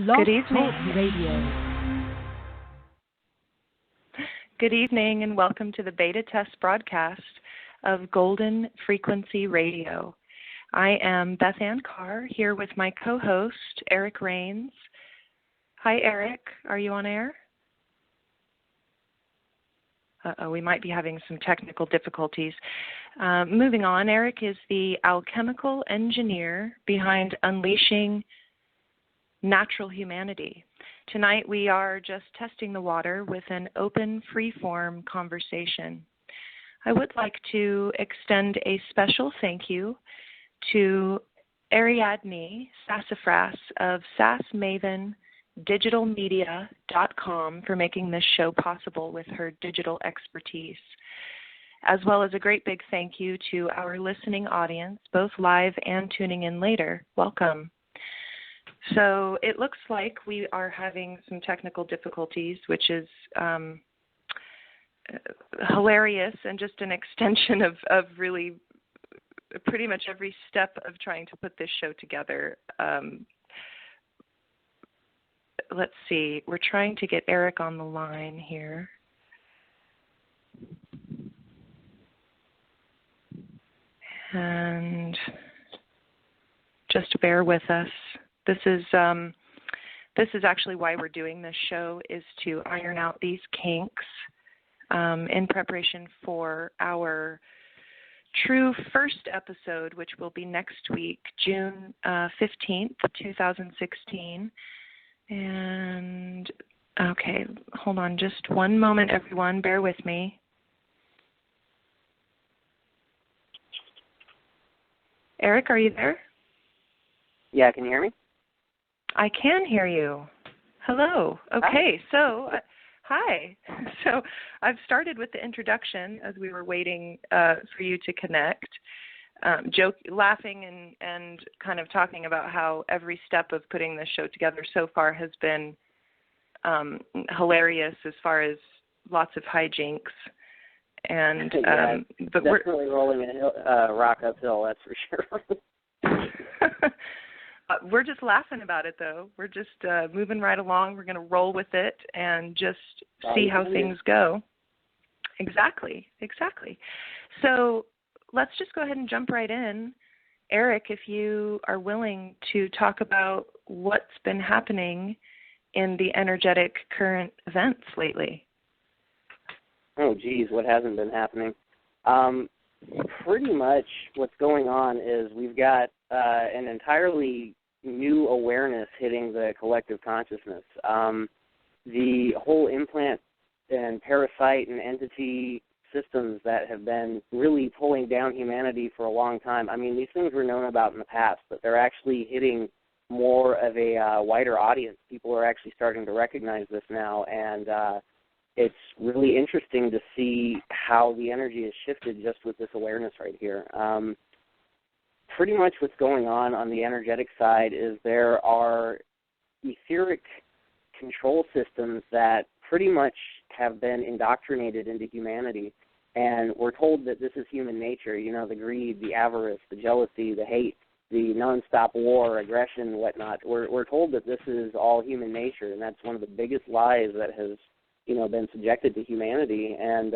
Blog Good evening. Talk Radio. Good evening and welcome to the beta test broadcast of Golden Frequency Radio. I am Beth Ann Carr here with my co-host, Eric Rains. Hi, Eric. Are you on air? We might be having some technical difficulties. Moving on, Eric is the alchemical engineer behind Unleashing Natural Humanity. Tonight we are just testing the water with an open, free-form conversation. I would like to extend a special thank you to Ariadne Sassafras of SassMavenDigitalMedia.com for making this show possible with her digital expertise, as well as a great big thank you to our listening audience, both live and tuning in later. Welcome. So it looks like we are having some technical difficulties, which is hilarious and just an extension of really pretty much every step of trying to put this show together. Let's see. We're trying to get Eric on the line here. And just bear with us. This is actually why we're doing this show, is to iron out these kinks in preparation for our true first episode, which will be next week, June 15th, 2016. And, okay, hold on just one moment, everyone. Bear with me. Eric, are you there? Yeah, can you hear me? I can hear you. Hello. Okay, so, hi. So I've started with the introduction as we were waiting for you to connect, laughing and kind of talking about how every step of putting this show together so far has been hilarious as far as lots of hijinks. And but definitely rolling a rock uphill, that's for sure. We're just laughing about it, though. We're just moving right along. We're going to roll with it and just see how things go. Exactly. So let's just go ahead and jump right in. Eric, if you are willing to talk about what's been happening in the energetic current events lately. Oh, geez, what hasn't been happening? Pretty much what's going on is we've got an entirely new awareness hitting the collective consciousness. The whole implant and parasite and entity systems that have been really pulling down humanity for a long time. I mean, these things were known about in the past, but they're actually hitting more of a wider audience. People are actually starting to recognize this now, and it's really interesting to see how the energy has shifted just with this awareness right here. Pretty much what's going on the energetic side is there are etheric control systems that pretty much have been indoctrinated into humanity, and we're told that this is human nature, you know, the greed, the avarice, the jealousy, the hate, the nonstop war, aggression, whatnot. We're told that this is all human nature, and that's one of the biggest lies that has, you know, been subjected to humanity, and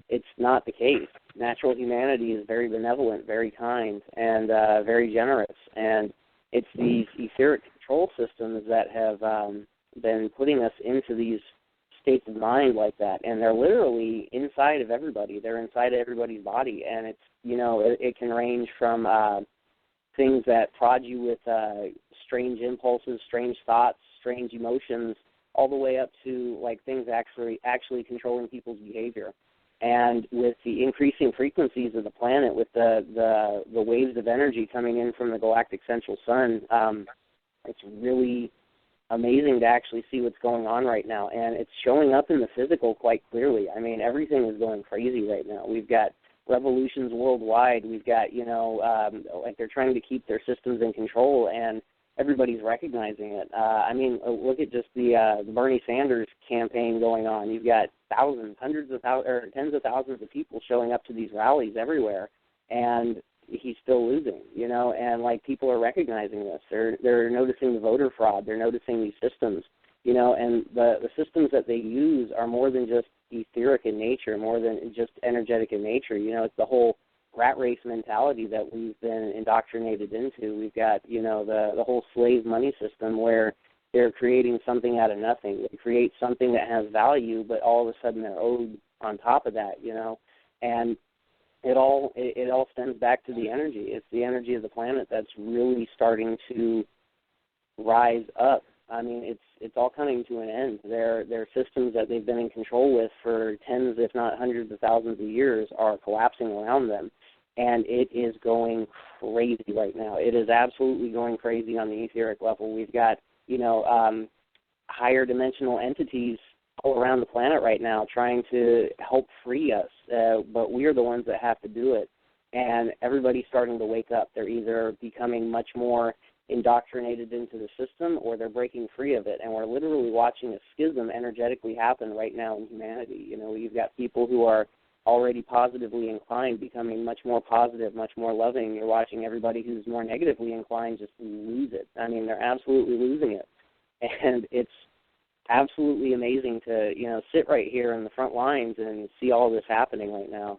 it's not the case. Natural humanity is very benevolent, very kind, and very generous, and it's these etheric control systems that have been putting us into these states of mind like that, and they're literally inside of everybody. They're inside of everybody's body, and it's, you know, it can range from things that prod you with strange impulses, strange thoughts, strange emotions, all the way up to like things actually controlling people's behavior. And with the increasing frequencies of the planet, with the waves of energy coming in from the galactic central sun, it's really amazing to actually see what's going on right now. And it's showing up in the physical quite clearly. I mean, everything is going crazy right now. We've got revolutions worldwide. We've got, you know, like they're trying to keep their systems in control, and everybody's recognizing it. I mean, look at just the Bernie Sanders campaign going on. You've got thousands, hundreds of thousands, or tens of thousands of people showing up to these rallies everywhere. And he's still losing, you know, and like people are recognizing this. They're noticing the voter fraud. They're noticing these systems, you know, and the systems that they use are more than just etheric in nature, more than just energetic in nature. You know, it's the whole rat race mentality that we've been indoctrinated into. We've got, you know, the whole slave money system where they're creating something out of nothing. They create something that has value, but all of a sudden they're owed on top of that, you know, and it all stems back to the energy. It's the energy of the planet that's really starting to rise up. I mean, it's all coming to an end. Their systems that they've been in control with for tens, if not hundreds of thousands of years, are collapsing around them, and it is going crazy right now. It is absolutely going crazy on the etheric level. We've got, you know, higher dimensional entities all around the planet right now trying to help free us, but we are the ones that have to do it. And everybody's starting to wake up. They're either becoming much more indoctrinated into the system or they're breaking free of it. And we're literally watching a schism energetically happen right now in humanity. You know, you've got people who are already positively inclined becoming much more positive, much more loving. You're watching everybody who's more negatively inclined just lose it. I mean, they're absolutely losing it. And it's absolutely amazing to, you know, sit right here in the front lines and see all this happening right now.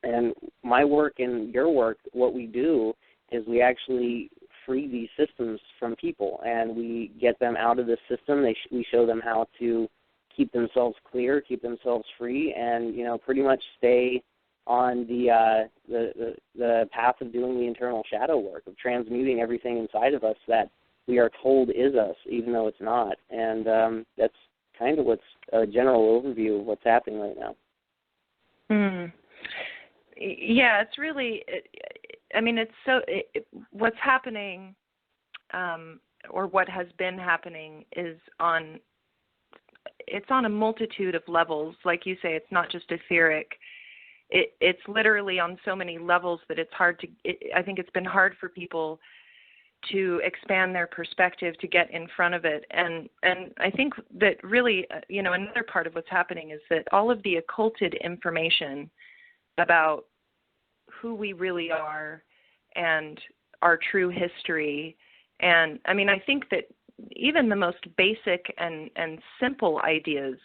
And my work and your work, what we do is we actually free these systems from people, and we get them out of the system. We show them how to keep themselves clear, keep themselves free, and, you know, pretty much stay on the path of doing the internal shadow work, of transmuting everything inside of us that we are told is us, even though it's not. And that's kind of what's a general overview of what's happening right now. Yeah, it's really, I mean, it's so, what's happening, or what has been happening is it's on a multitude of levels. Like you say, it's not just etheric. It's literally on so many levels that it's hard to, I think it's been hard for people to expand their perspective, to get in front of it. And I think that really, you know, another part of what's happening is that all of the occulted information about who we really are and our true history. And I mean, I think that even the most basic and simple ideas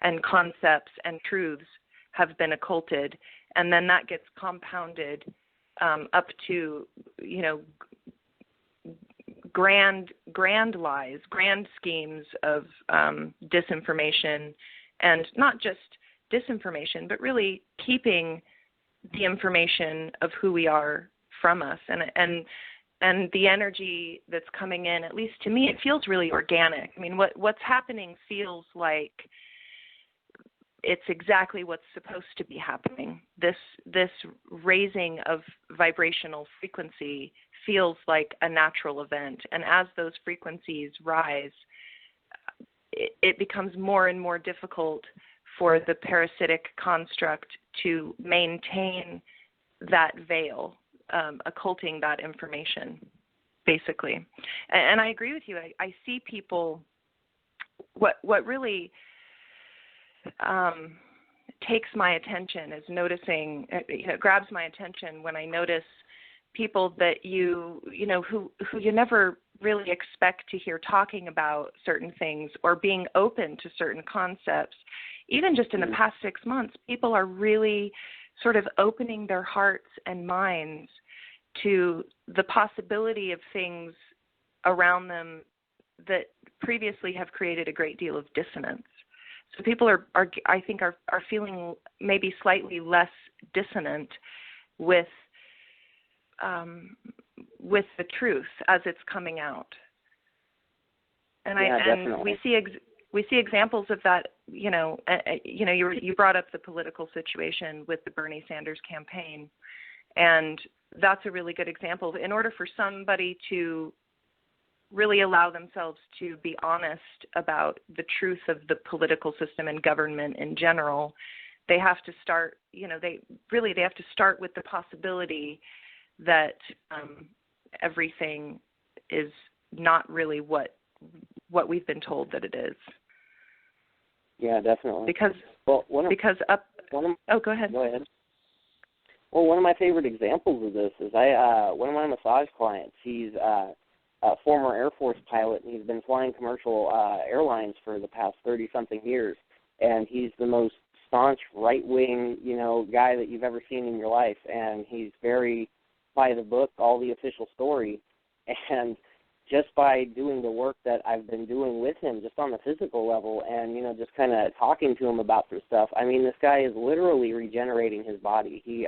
and concepts and truths have been occulted, and then that gets compounded up to, you know, grand lies, grand schemes of disinformation, and not just disinformation, but really keeping the information of who we are from us. And the energy that's coming in, at least to me, it feels really organic. I mean, what's happening feels like it's exactly what's supposed to be happening. This raising of vibrational frequency feels like a natural event. And as those frequencies rise, it becomes more and more difficult for the parasitic construct to maintain that veil, occulting that information, basically. And I agree with you. I see people, what really takes my attention is noticing, grabs my attention when I notice people that you know, who you never really expect to hear talking about certain things or being open to certain concepts. Even just in the past 6 months, people are really sort of opening their hearts and minds to the possibility of things around them that previously have created a great deal of dissonance. So people are I think are feeling maybe slightly less dissonant with the truth as it's coming out. And definitely. we see examples of that. You know, you brought up the political situation with the Bernie Sanders campaign, and that's a really good example. In order for somebody to really allow themselves to be honest about the truth of the political system and government in general, they have to start, they have to start with the possibility that everything is not really what we've been told that it is. Yeah, definitely. Go ahead. Go ahead. Well, one of my favorite examples of this is one of my massage clients. He's a former Air Force pilot, and he's been flying commercial airlines for the past 30-something years. And he's the most staunch right-wing, guy that you've ever seen in your life. And he's very by the book, all the official story. And just by doing the work that I've been doing with him, just on the physical level, and just kind of talking to him about some stuff. I mean, this guy is literally regenerating his body. He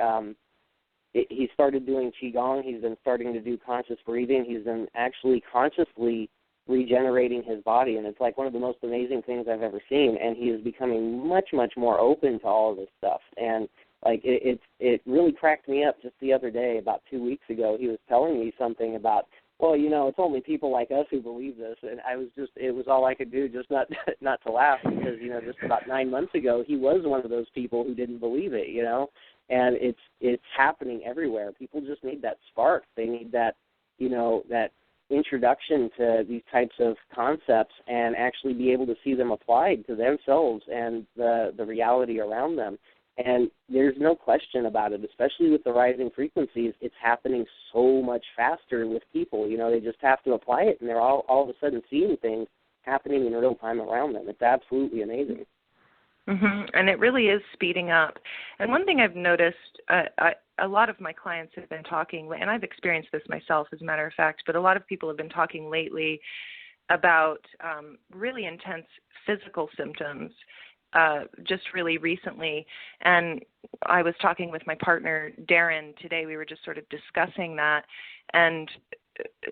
started doing qigong. He's been starting to do conscious breathing. He's been actually consciously regenerating his body, and it's like one of the most amazing things I've ever seen. And he is becoming much, much more open to all of this stuff. And like it really cracked me up just the other day. About 2 weeks ago, he was telling me something about, well, it's only people like us who believe this, and it was all I could do just not to laugh, because, just about 9 months ago, he was one of those people who didn't believe it, and it's happening everywhere. People just need that spark. They need that, that introduction to these types of concepts and actually be able to see them applied to themselves and the reality around them. And there's no question about it, especially with the rising frequencies. It's happening so much faster with people. They just have to apply it, and they're all of a sudden seeing things happening in real time around them. It's absolutely amazing. Mm-hmm. And it really is speeding up. And one thing I've noticed, a lot of my clients have been talking, and I've experienced this myself, as a matter of fact, but a lot of people have been talking lately about really intense physical symptoms. Just really recently, and I was talking with my partner, Darren, today. We were just sort of discussing that, and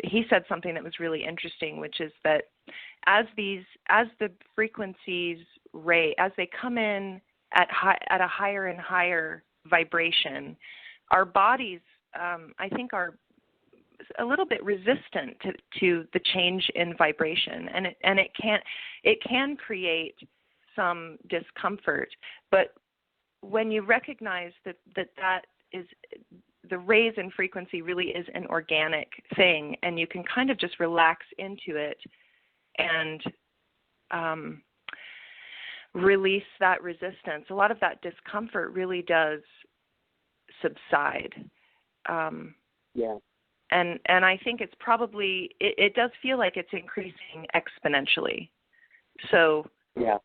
he said something that was really interesting, which is that as the frequencies as they come in at a higher and higher vibration, our bodies, I think, are a little bit resistant to the change in vibration, and it can create some discomfort. But when you recognize that is the raise in frequency really is an organic thing, and you can kind of just relax into it and release that resistance, a lot of that discomfort really does subside. Yeah. And I think it's probably, it does feel like it's increasing exponentially. So yeah.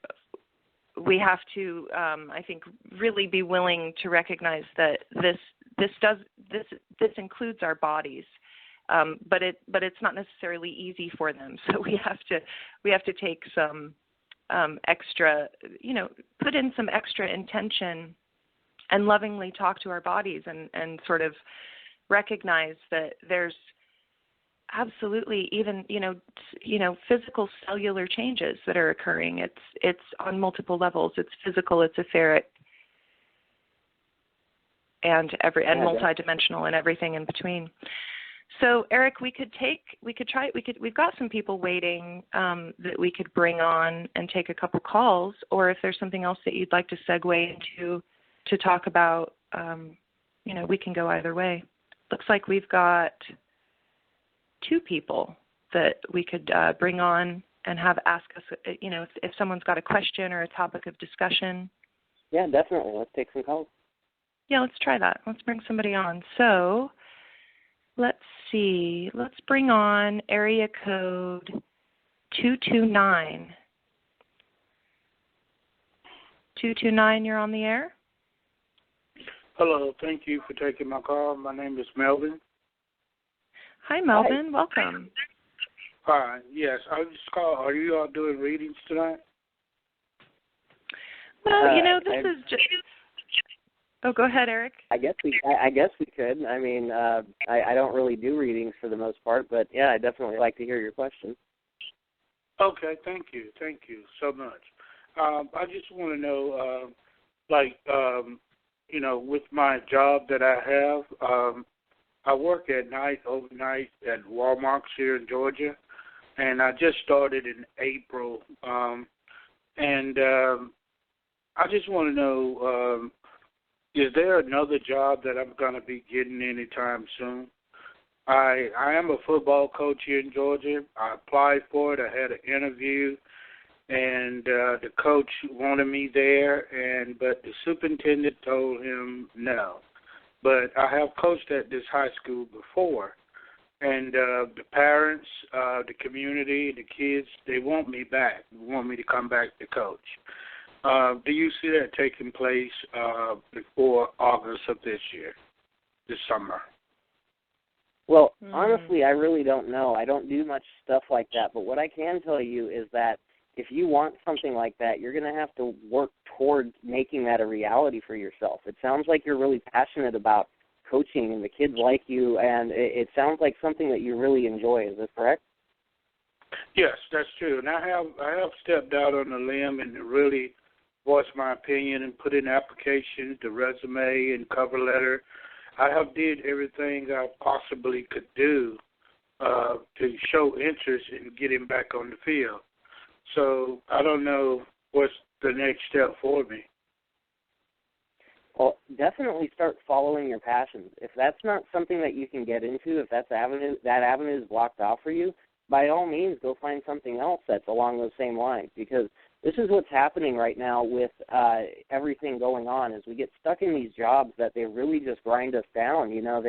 We have to, I think, really be willing to recognize that this includes our bodies, but it's not necessarily easy for them. So we have to take some extra, put in some extra intention and lovingly talk to our bodies and sort of recognize that there's absolutely even physical cellular changes that are occurring. It's on multiple levels. It's physical, it's etheric, and multidimensional, and everything in between. So Eric, we've got some people waiting that we could bring on and take a couple calls, or if there's something else that you'd like to segue into to talk about, we can go either way. Looks like we've got 2 people that we could bring on and have ask us, if someone's got a question or a topic of discussion. Yeah, definitely. Let's take some calls. Yeah, let's try that. Let's bring somebody on. So let's see. Let's bring on area code 229. 229, you're on the air. Hello. Thank you for taking my call. My name is Melvin. Hi, Melvin. Hi. Welcome. Hi. Yes, I just called. Are you all doing readings tonight? Well, this is just. Oh, go ahead, Eric. I guess we could. I mean, I don't really do readings for the most part, but yeah, I definitely like to hear your question. Okay. Thank you so much. I just want to know, with my job that I have. I work at night, overnight at Walmart here in Georgia, and I just started in April. I just want to know, is there another job that I'm going to be getting anytime soon? I am a football coach here in Georgia. I applied for it. I had an interview, and the coach wanted me there, but the superintendent told him no. But I have coached at this high school before, and the parents, the community, the kids, they want me back. They want me to come back to coach. Do you see that taking place before August of this summer? Well, honestly, I really don't know. I don't do much stuff like that. But what I can tell you is that if you want something like that, you're going to have to work towards making that a reality for yourself. It sounds like you're really passionate about coaching, and the kids like you, and it sounds like something that you really enjoy. Is this correct? Yes, that's true. And I have stepped out on a limb and really voiced my opinion and put in applications, the resume and cover letter. I have did everything I possibly could do to show interest in getting back on the field. So I don't know what's the next step for me. Well, definitely start following your passions. If that's not something that you can get into, if that avenue is blocked off for you, by all means, go find something else that's along those same lines, because this is what's happening right now with everything going on is we get stuck in these jobs that they really just grind us down. You know,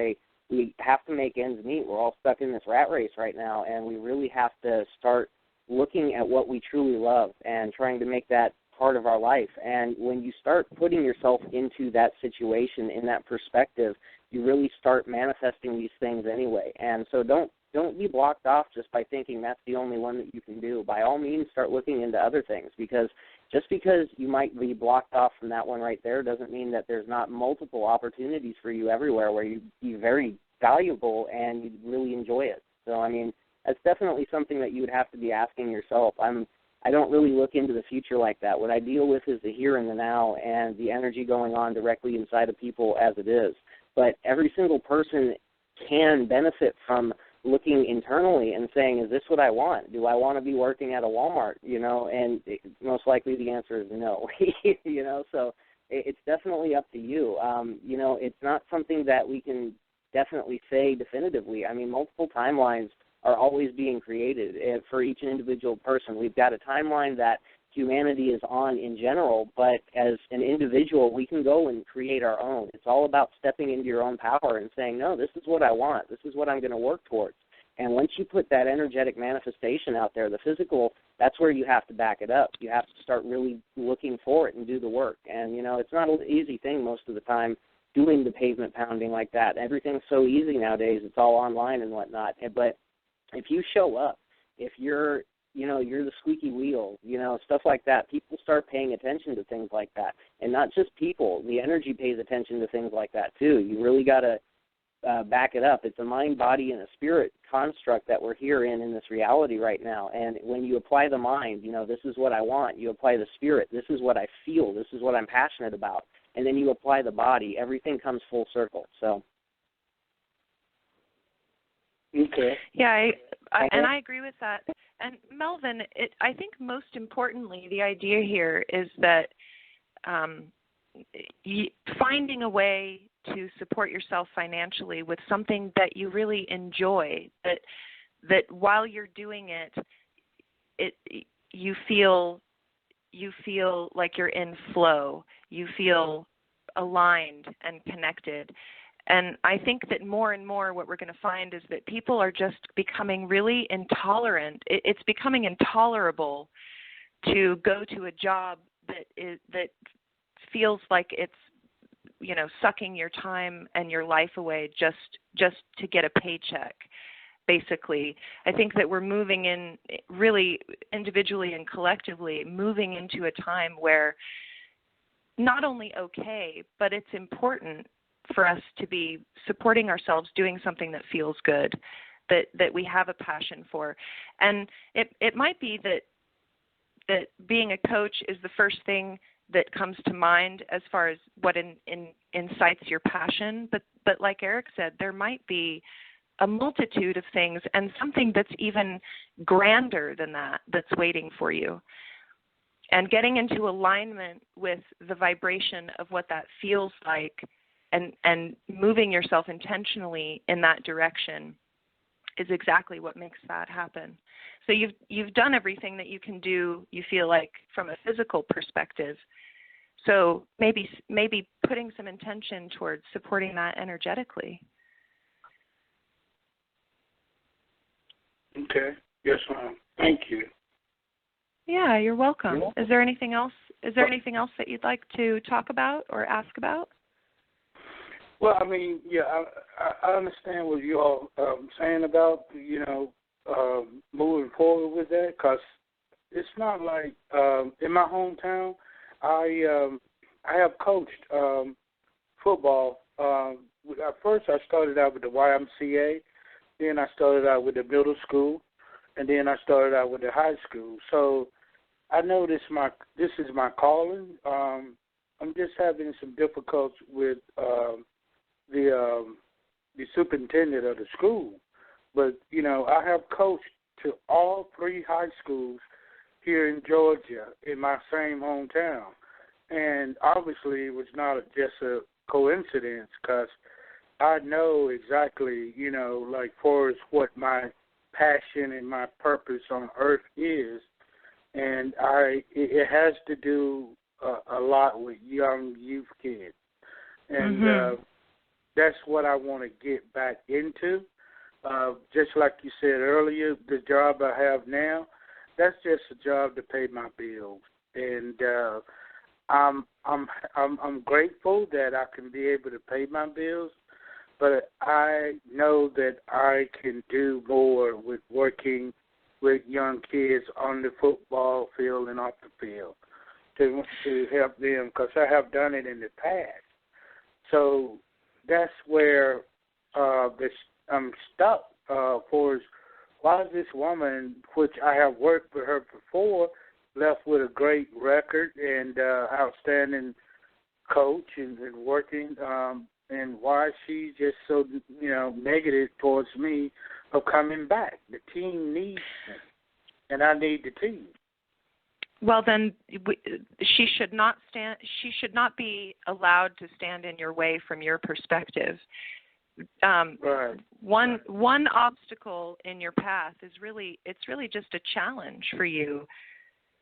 we have to make ends meet. We're all stuck in this rat race right now, and we really have to start looking at what we truly love and trying to make that part of our life. And when you start putting yourself into that situation, in that perspective, you really start manifesting these things anyway. And so don't be blocked off just by thinking that's the only one that you can do. By all means, start looking into other things, because just because you might be blocked off from that one right there doesn't mean that there's not multiple opportunities for you everywhere where you'd be very valuable and you'd really enjoy it. So, I mean, that's definitely something that you would have to be asking yourself. I don't really look into the future like that. What I deal with is the here and the now and the energy going on directly inside of people as it is. But every single person can benefit from looking internally and saying, is this what I want? Do I want to be working at a Walmart? You know, and most likely the answer is no. You know, so it's definitely up to you. You know, it's not something that we can definitely say definitively. I mean, multiple timelines are always being created for each individual person. We've got a timeline that humanity is on in general, but as an individual, we can go and create our own. It's all about stepping into your own power and saying, no, this is what I want. This is what I'm going to work towards. And once you put that energetic manifestation out there, the physical, that's where you have to back it up. You have to start really looking for it and do the work. And, you know, it's not an easy thing most of the time doing the pavement pounding like that. Everything's so easy nowadays. It's all online and whatnot. But if you show up, if you're the squeaky wheel, you know, stuff like that, people start paying attention to things like that. And not just people. The energy pays attention to things like that, too. You really got to back it up. It's a mind, body, and a spirit construct that we're here in this reality right now. And when you apply the mind, you know, this is what I want. You apply the spirit. This is what I feel. This is what I'm passionate about. And then you apply the body. Everything comes full circle. So. Okay. Yeah, I agree with that. And Melvin, I think most importantly, the idea here is that finding a way to support yourself financially with something that you really enjoy, that while you're doing it, you feel like you're in flow. You feel aligned and connected. And I think that more and more what we're going to find is that people are just becoming really intolerant. It's becoming intolerable to go to a job that feels like it's, you know, sucking your time and your life away just to get a paycheck, basically. I think that we're moving in really individually and collectively, moving into a time where not only okay, but it's important for us to be supporting ourselves, doing something that feels good, that we have a passion for. And it might be that being a coach is the first thing that comes to mind as far as what incites your passion. But like Eric said, there might be a multitude of things and something that's even grander than that that's waiting for you. And getting into alignment with the vibration of what that feels like and moving yourself intentionally in that direction is exactly what makes that happen. So you've done everything that you can do, you feel like, from a physical perspective. So maybe putting some intention towards supporting that energetically. Okay. Yes, ma'am. Thank you. Yeah, you're welcome. Is there anything else? Is there anything else that you'd like to talk about or ask about? Well, I mean, yeah, I understand what you all saying about, moving forward with that, because it's not like in my hometown, I have coached football. At first, I started out with the YMCA, then I started out with the middle school, and then I started out with the high school. So I know this is my calling. I'm just having some difficulties with the superintendent of the school. But, I have coached to all 3 high schools here in Georgia in my same hometown. And obviously it was not just a coincidence, because I know exactly, like far as what my passion and my purpose on earth is. And it has to do a lot with young youth kids. And that's what I want to get back into. Just like you said earlier, the job I have now, that's just a job to pay my bills. And I'm grateful that I can be able to pay my bills, but I know that I can do more with working with young kids on the football field and off the field to help them, because I have done it in the past. So that's where I'm stuck for why is this woman, which I have worked with her before, left with a great record and outstanding coach and working, and why she's just so, negative towards me of coming back. The team needs me, and I need the team. Well, then she should not stand. She should not be allowed to stand in your way from your perspective. Right. One obstacle in your path is really just a challenge for you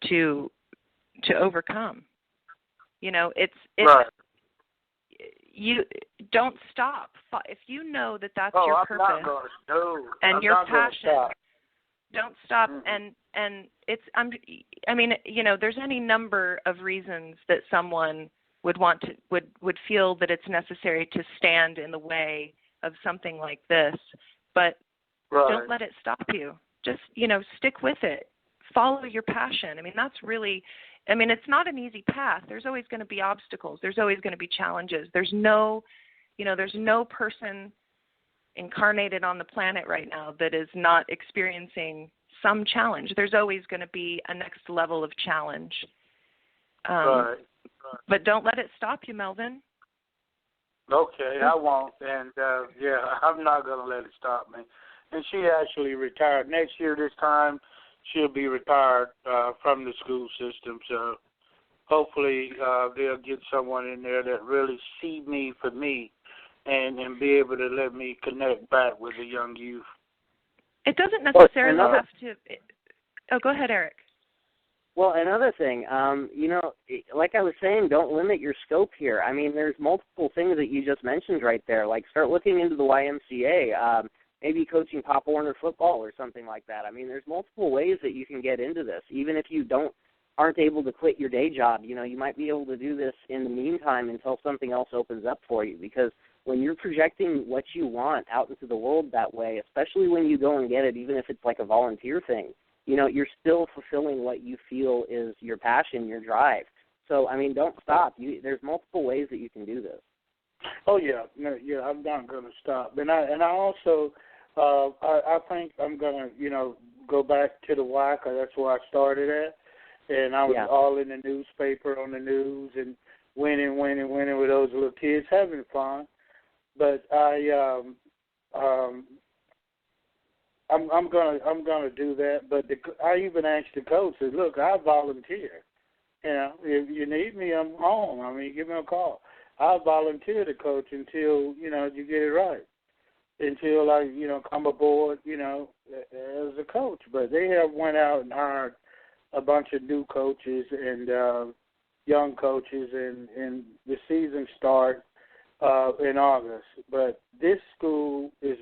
to overcome. It's right. You don't stop. If you know that that's your I'm purpose not gonna, no, and I'm your not passion, stop. don't stop. And it's there's any number of reasons that someone would feel that it's necessary to stand in the way of something like this, but don't let it stop you. Just stick with it. Follow your passion. It's not an easy path. There's always going to be obstacles. There's always going to be challenges. There's no person incarnated on the planet right now that is not experiencing some challenge. There's always going to be a next level of challenge. Right. But don't let it stop you, Melvin. Okay, I won't. And, I'm not going to let it stop me. And she actually retired. Next year this time, she'll be retired from the school system. So hopefully they'll get someone in there that really see me for me and be able to let me connect back with the young youth. It doesn't necessarily have to. Go ahead, Eric. Well, another thing, like I was saying, don't limit your scope here. There's multiple things that you just mentioned right there. Like, start looking into the YMCA, maybe coaching Pop Warner football or something like that. There's multiple ways that you can get into this. Even if you aren't able to quit your day job, you might be able to do this in the meantime until something else opens up for you. Because when you're projecting what you want out into the world that way, especially when you go and get it, even if it's like a volunteer thing, you're still fulfilling what you feel is your passion, your drive. So, don't stop. There's multiple ways that you can do this. Oh, yeah. No, yeah, I'm not going to stop. And I also, I think I'm going to, go back to the Y, because that's where I started at. And I was all in the newspaper, on the news, and winning with those little kids, having fun. But I'm gonna do that. But I even asked the coach, said, "Look, I volunteer. If you need me, I'm home. Give me a call. I volunteer to coach until you get it right. Until I come aboard as a coach." But they have went out and hired a bunch of new coaches, and young coaches, and the season starts in August. But this school is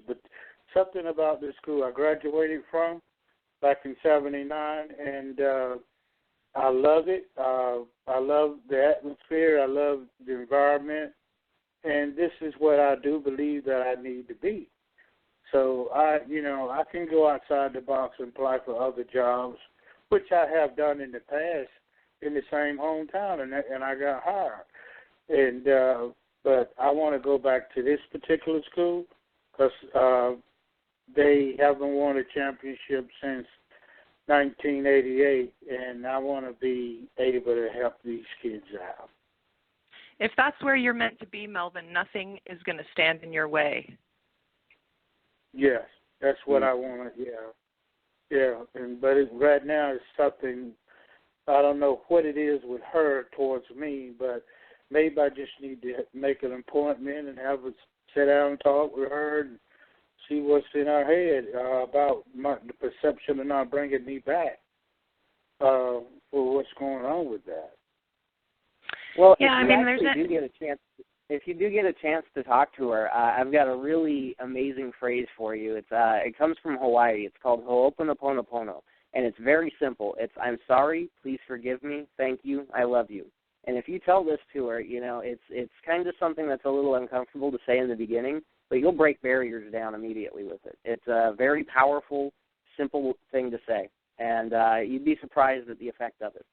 something about this school I graduated from back in '79, and I love it. I love the atmosphere. I love the environment, and this is what I do believe that I need to be. So I can go outside the box and apply for other jobs, which I have done in the past in the same hometown, and I got hired. And but I want to go back to this particular school because they haven't won a championship since 1988, and I want to be able to help these kids out. If that's where you're meant to be, Melvin, nothing is going to stand in your way. Yes, that's what I want to. Yeah. But right now it's something I don't know what it is with her towards me, but maybe I just need to make an appointment and have a sit down and talk with her and see what's in her head about the perception of not bringing me back for what's going on with that. Well, yeah, if you do get a chance to talk to her, I've got a really amazing phrase for you. It comes from Hawaii. It's called Ho'oponopono, and it's very simple. It's "I'm sorry, please forgive me, thank you, I love you." And if you tell this to her, it's kind of something that's a little uncomfortable to say in the beginning, but you'll break barriers down immediately with it. It's a very powerful, simple thing to say, and you'd be surprised at the effect of it.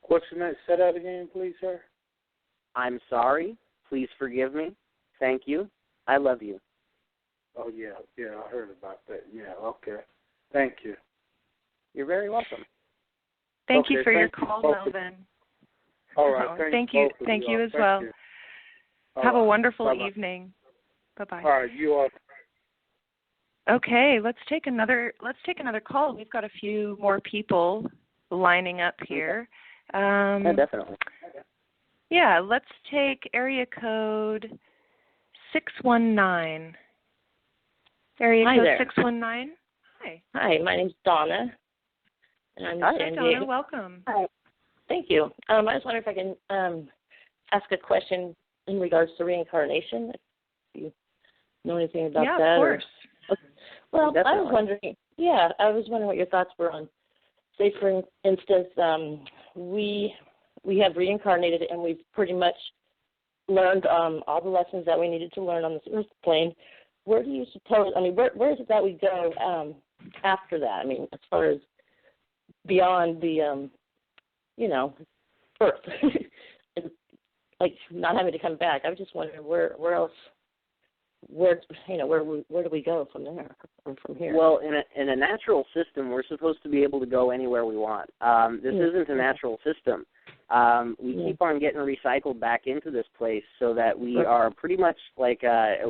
What's the next? Say that again, please, sir. I'm sorry. Please forgive me. Thank you. I love you. Oh, yeah, I heard about that. Yeah, okay. Thank you. You're very welcome. Thank you for your call, Melvin. All right. Thank you. Thank you as well. Have a wonderful Bye-bye. Evening. Bye-bye. All right, you are. Okay, let's take another call. We've got a few more people lining up here. Yeah, definitely. Yeah, let's take area code 619. Area Hi code there. 619. Hi. Hi, my name's Donna, and I'm in San Donna, Diego. welcome. Hi. Thank you. I was wondering if I can ask a question in regards to reincarnation. If you know anything about that? Yeah, of course. Okay. Well, Definitely. I was wondering what your thoughts were on, say, for instance, we have reincarnated and we've pretty much learned all the lessons that we needed to learn on this earth plane. Where do you suppose, where is it that we go after that? As far as beyond the, Earth, and, like not having to come back. I was just wondering where else, where do we go from there or from here? Well, in a natural system, we're supposed to be able to go anywhere we want. This isn't a natural system. We keep on getting recycled back into this place so that we are pretty much like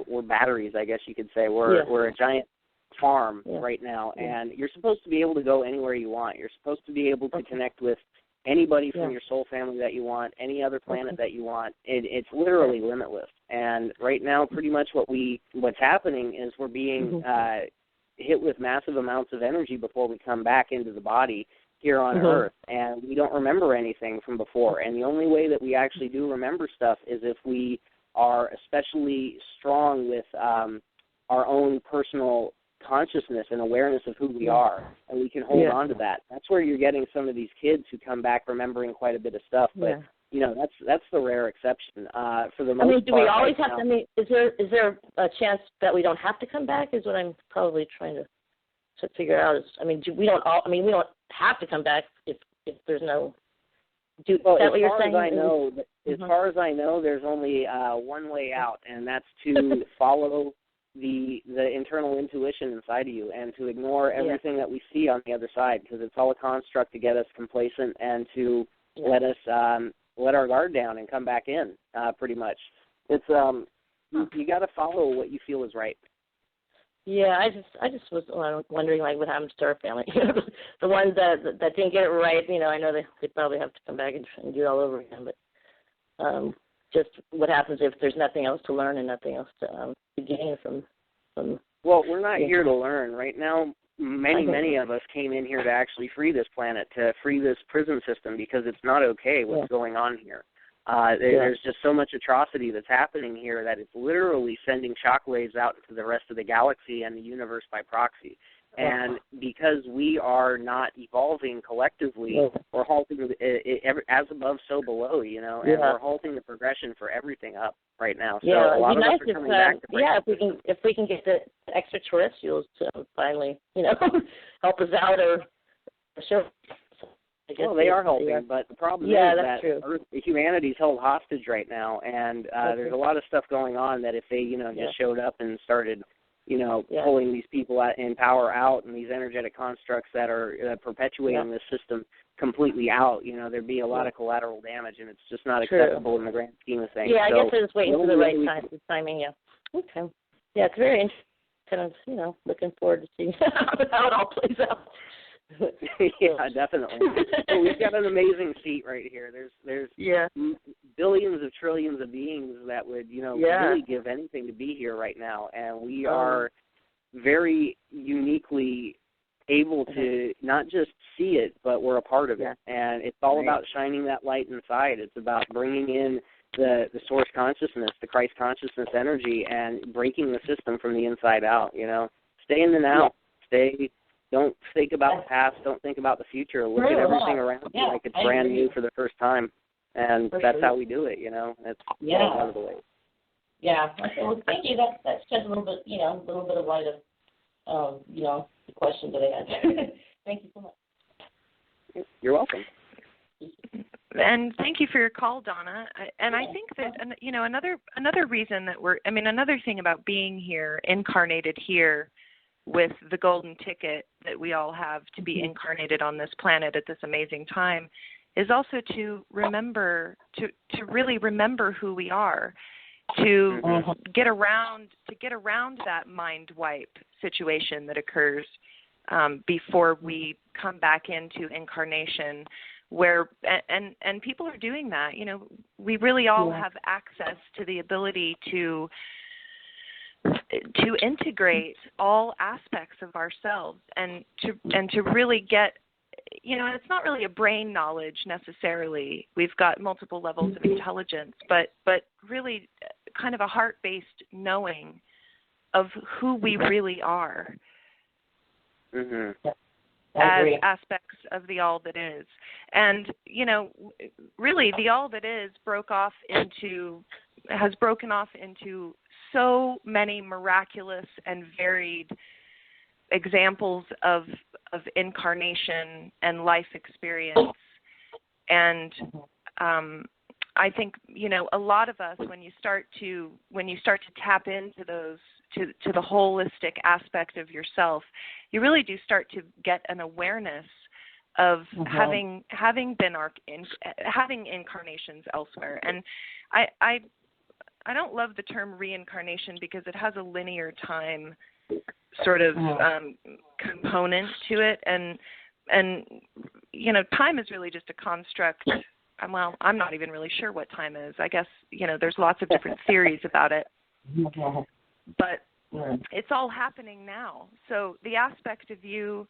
we're batteries, I guess you could say. We're a giant farm right now, and you're supposed to be able to go anywhere you want. You're supposed to be able to connect with anybody from your soul family that you want, any other planet that you want. It's literally limitless. And right now, pretty much what's happening is we're being hit with massive amounts of energy before we come back into the body here on Earth, and we don't remember anything from before. And the only way that we actually do remember stuff is if we are especially strong with our own personal consciousness and awareness of who we are, and we can hold on to that. That's where you're getting some of these kids who come back remembering quite a bit of stuff, but that's the rare exception. For the most part, do we always have to? Is there a chance that we don't have to come back? Is what I'm probably trying to figure out. We don't have to come back if there's no. Is that what you're saying? As far as I know, there's only one way out, and that's to follow the internal intuition inside of you and to ignore everything that we see on the other side, because it's all a construct to get us complacent and to let us let our guard down and come back in. Pretty much, it's you got to follow what you feel is right. Yeah, I just was wondering what happens to our family. The ones that didn't get it right, I know they probably have to come back and do it all over again. But just what happens if there's nothing else to learn and nothing else to gain from. Well, we're not here to learn right now. many of us came in here to actually free this planet, to free this prison system, because it's not okay what's going on here. There's just so much atrocity that's happening here that it's literally sending shockwaves out into the rest of the galaxy and the universe by proxy. And because we are not evolving collectively, we're halting as above, so below, you know, and we're halting the progression for everything up right now. So a lot of us are coming back to break. if we can get the extraterrestrials to finally, you know, help us out or show. Well, they are helping, but the problem is that humanity's held hostage right now, and there's a lot of stuff going on that if they, you know, just showed up and started, you know, pulling these people in power out and these energetic constructs that are perpetuating this system completely out, you know, there'd be a lot of collateral damage, and it's just not acceptable in the grand scheme of things. Yeah, I guess they're just waiting for the right timing, Okay. Yeah, it's very interesting. Kind of, you know, looking forward to seeing how it all plays out. Yeah, definitely. Well, we've got an amazing seat right here. There's billions of trillions of beings that would, you know, really give anything to be here right now, and we are very uniquely able to not just see it, but we're a part of it. And it's all about shining that light inside. It's about bringing in the source consciousness, the Christ consciousness energy, and breaking the system from the inside out, you know. Stay in the now. Don't think about the past. Don't think about the future. Look at everything around you like it's brand new for the first time. And that's how we do it, you know. That's one of the ways. Yeah. Well, thank you. That sheds a little bit, you know, of light of, you know, the questions that I had. Thank you so much. You're welcome. And thank you for your call, Donna. And I think that, you know, another reason that another thing about being here, incarnated here, with the golden ticket that we all have to be incarnated on this planet at this amazing time, is also to remember, to really remember who we are, to get around that mind wipe situation that occurs before we come back into incarnation, where and people are doing that. You know, we really all have access to the ability to integrate all aspects of ourselves and to really get, you know, it's not really a brain knowledge necessarily. We've got multiple levels of intelligence, but really kind of a heart-based knowing of who we really are as aspects of the all that is. And, you know, really the all that is has broken off into so many miraculous and varied examples of incarnation and life experience. And I think, you know, a lot of us, when you start to tap into those, to the holistic aspect of yourself, you really do start to get an awareness of having incarnations elsewhere. And I don't love the term reincarnation because it has a linear time sort of component to it, and you know, time is really just a construct. Well, I'm not even really sure what time is. I guess, you know, there's lots of different theories about it, but it's all happening now. So the aspect of you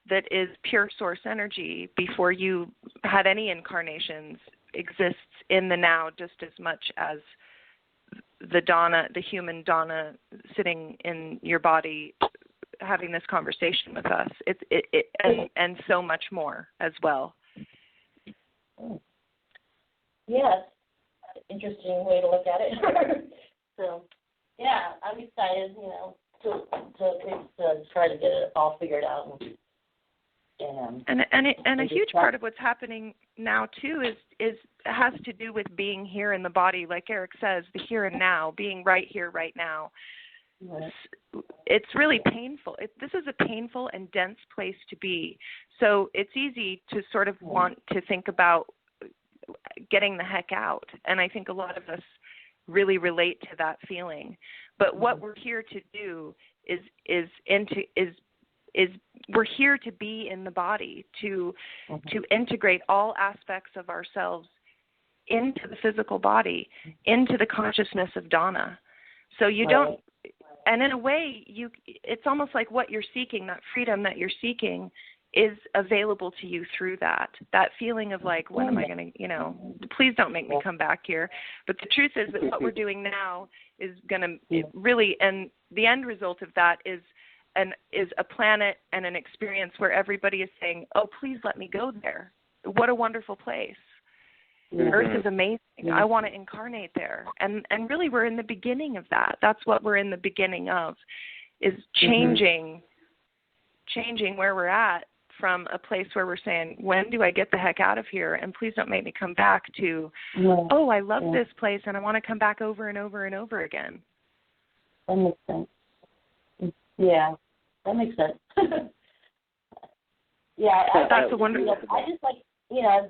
that is pure source energy before you had any incarnations exists in the now just as much as the human Donna sitting in your body having this conversation with us. And so much more as well. Yes, interesting way to look at it. So, yeah, I'm excited, you know, to try to get it all figured out. And a huge part of what's happening now too is has to do with being here in the body, like Eric says, the here and now, being right here, right now. It's really painful. This is a painful and dense place to be. So it's easy to sort of want to think about getting the heck out. And I think a lot of us really relate to that feeling. But what we're here to do is we're here to be in the body, to integrate all aspects of ourselves into the physical body, into the consciousness of Donna. So you don't, and in a way, it's almost like what you're seeking, that freedom that you're seeking, is available to you through that feeling of like, when am I going to, please don't make me come back here. But the truth is that what we're doing now is going to really, and the end result of that is a planet and an experience where everybody is saying, oh, please let me go there. What a wonderful place. Earth is amazing. I want to incarnate there. And really we're in the beginning of that. That's what we're in the beginning of, is changing where we're at from a place where we're saying, when do I get the heck out of here? And please don't make me come back to, oh, I love this place and I want to come back over and over and over again. That makes sense. Yeah, that makes sense. That's a wonderful. I just like,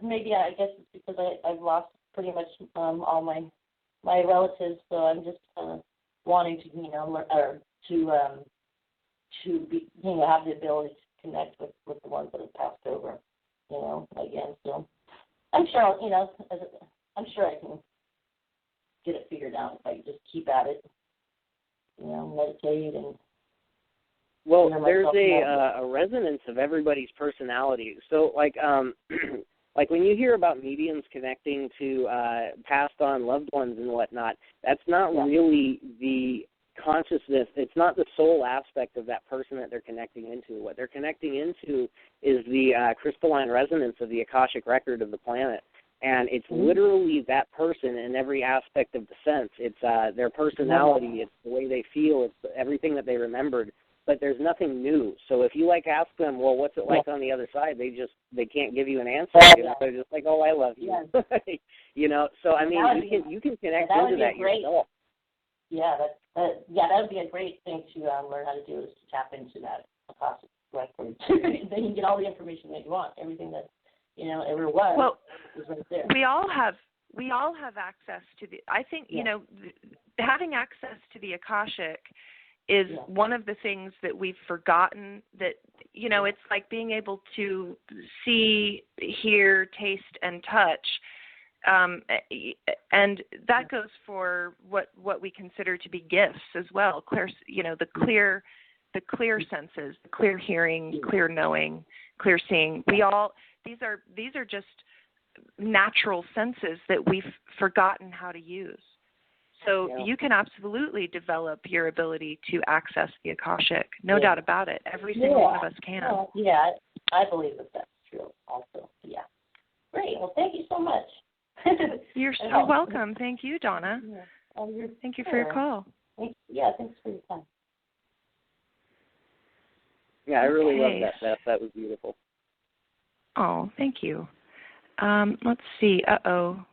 maybe I guess it's because I've lost pretty much all my relatives, so I'm just wanting to, learn, or to be, have the ability to connect with the ones that have passed over, again. So I'm sure, I'm sure I can get it figured out if I just keep at it, meditate and. Well, there's a resonance of everybody's personality. So, like when you hear about mediums connecting to passed on loved ones and whatnot, that's not really the consciousness. It's not the soul aspect of that person that they're connecting into. What they're connecting into is the crystalline resonance of the Akashic record of the planet. And it's literally that person in every aspect of the sense. It's their personality. It's the way they feel. It's everything that they remembered. But there's nothing new. So if you ask them, well, what's it like on the other side? They can't give you an answer. They're just like, oh, I love you. So I mean, you can connect into that yourself. Yeah, that would be a great thing to learn how to do, is to tap into that Akashic record. Then you can get all the information that you want, everything that ever was is right there. We all have access to the. I think having access to the Akashic is one of the things that we've forgotten, that, it's like being able to see, hear, taste, and touch. And that goes for what we consider to be gifts as well. Clear, the clear senses, the clear hearing, clear knowing, clear seeing. These are just natural senses that we've forgotten how to use. So you can absolutely develop your ability to access the Akashic. No doubt about it. Every single one of us can. I believe that's true also. Yeah. Great. Well, thank you so much. You're so welcome. Thank you, Donna. Thank you for your call. Thanks for your time. Yeah, I really love that, Beth. That was beautiful. Oh, thank you. Let's see.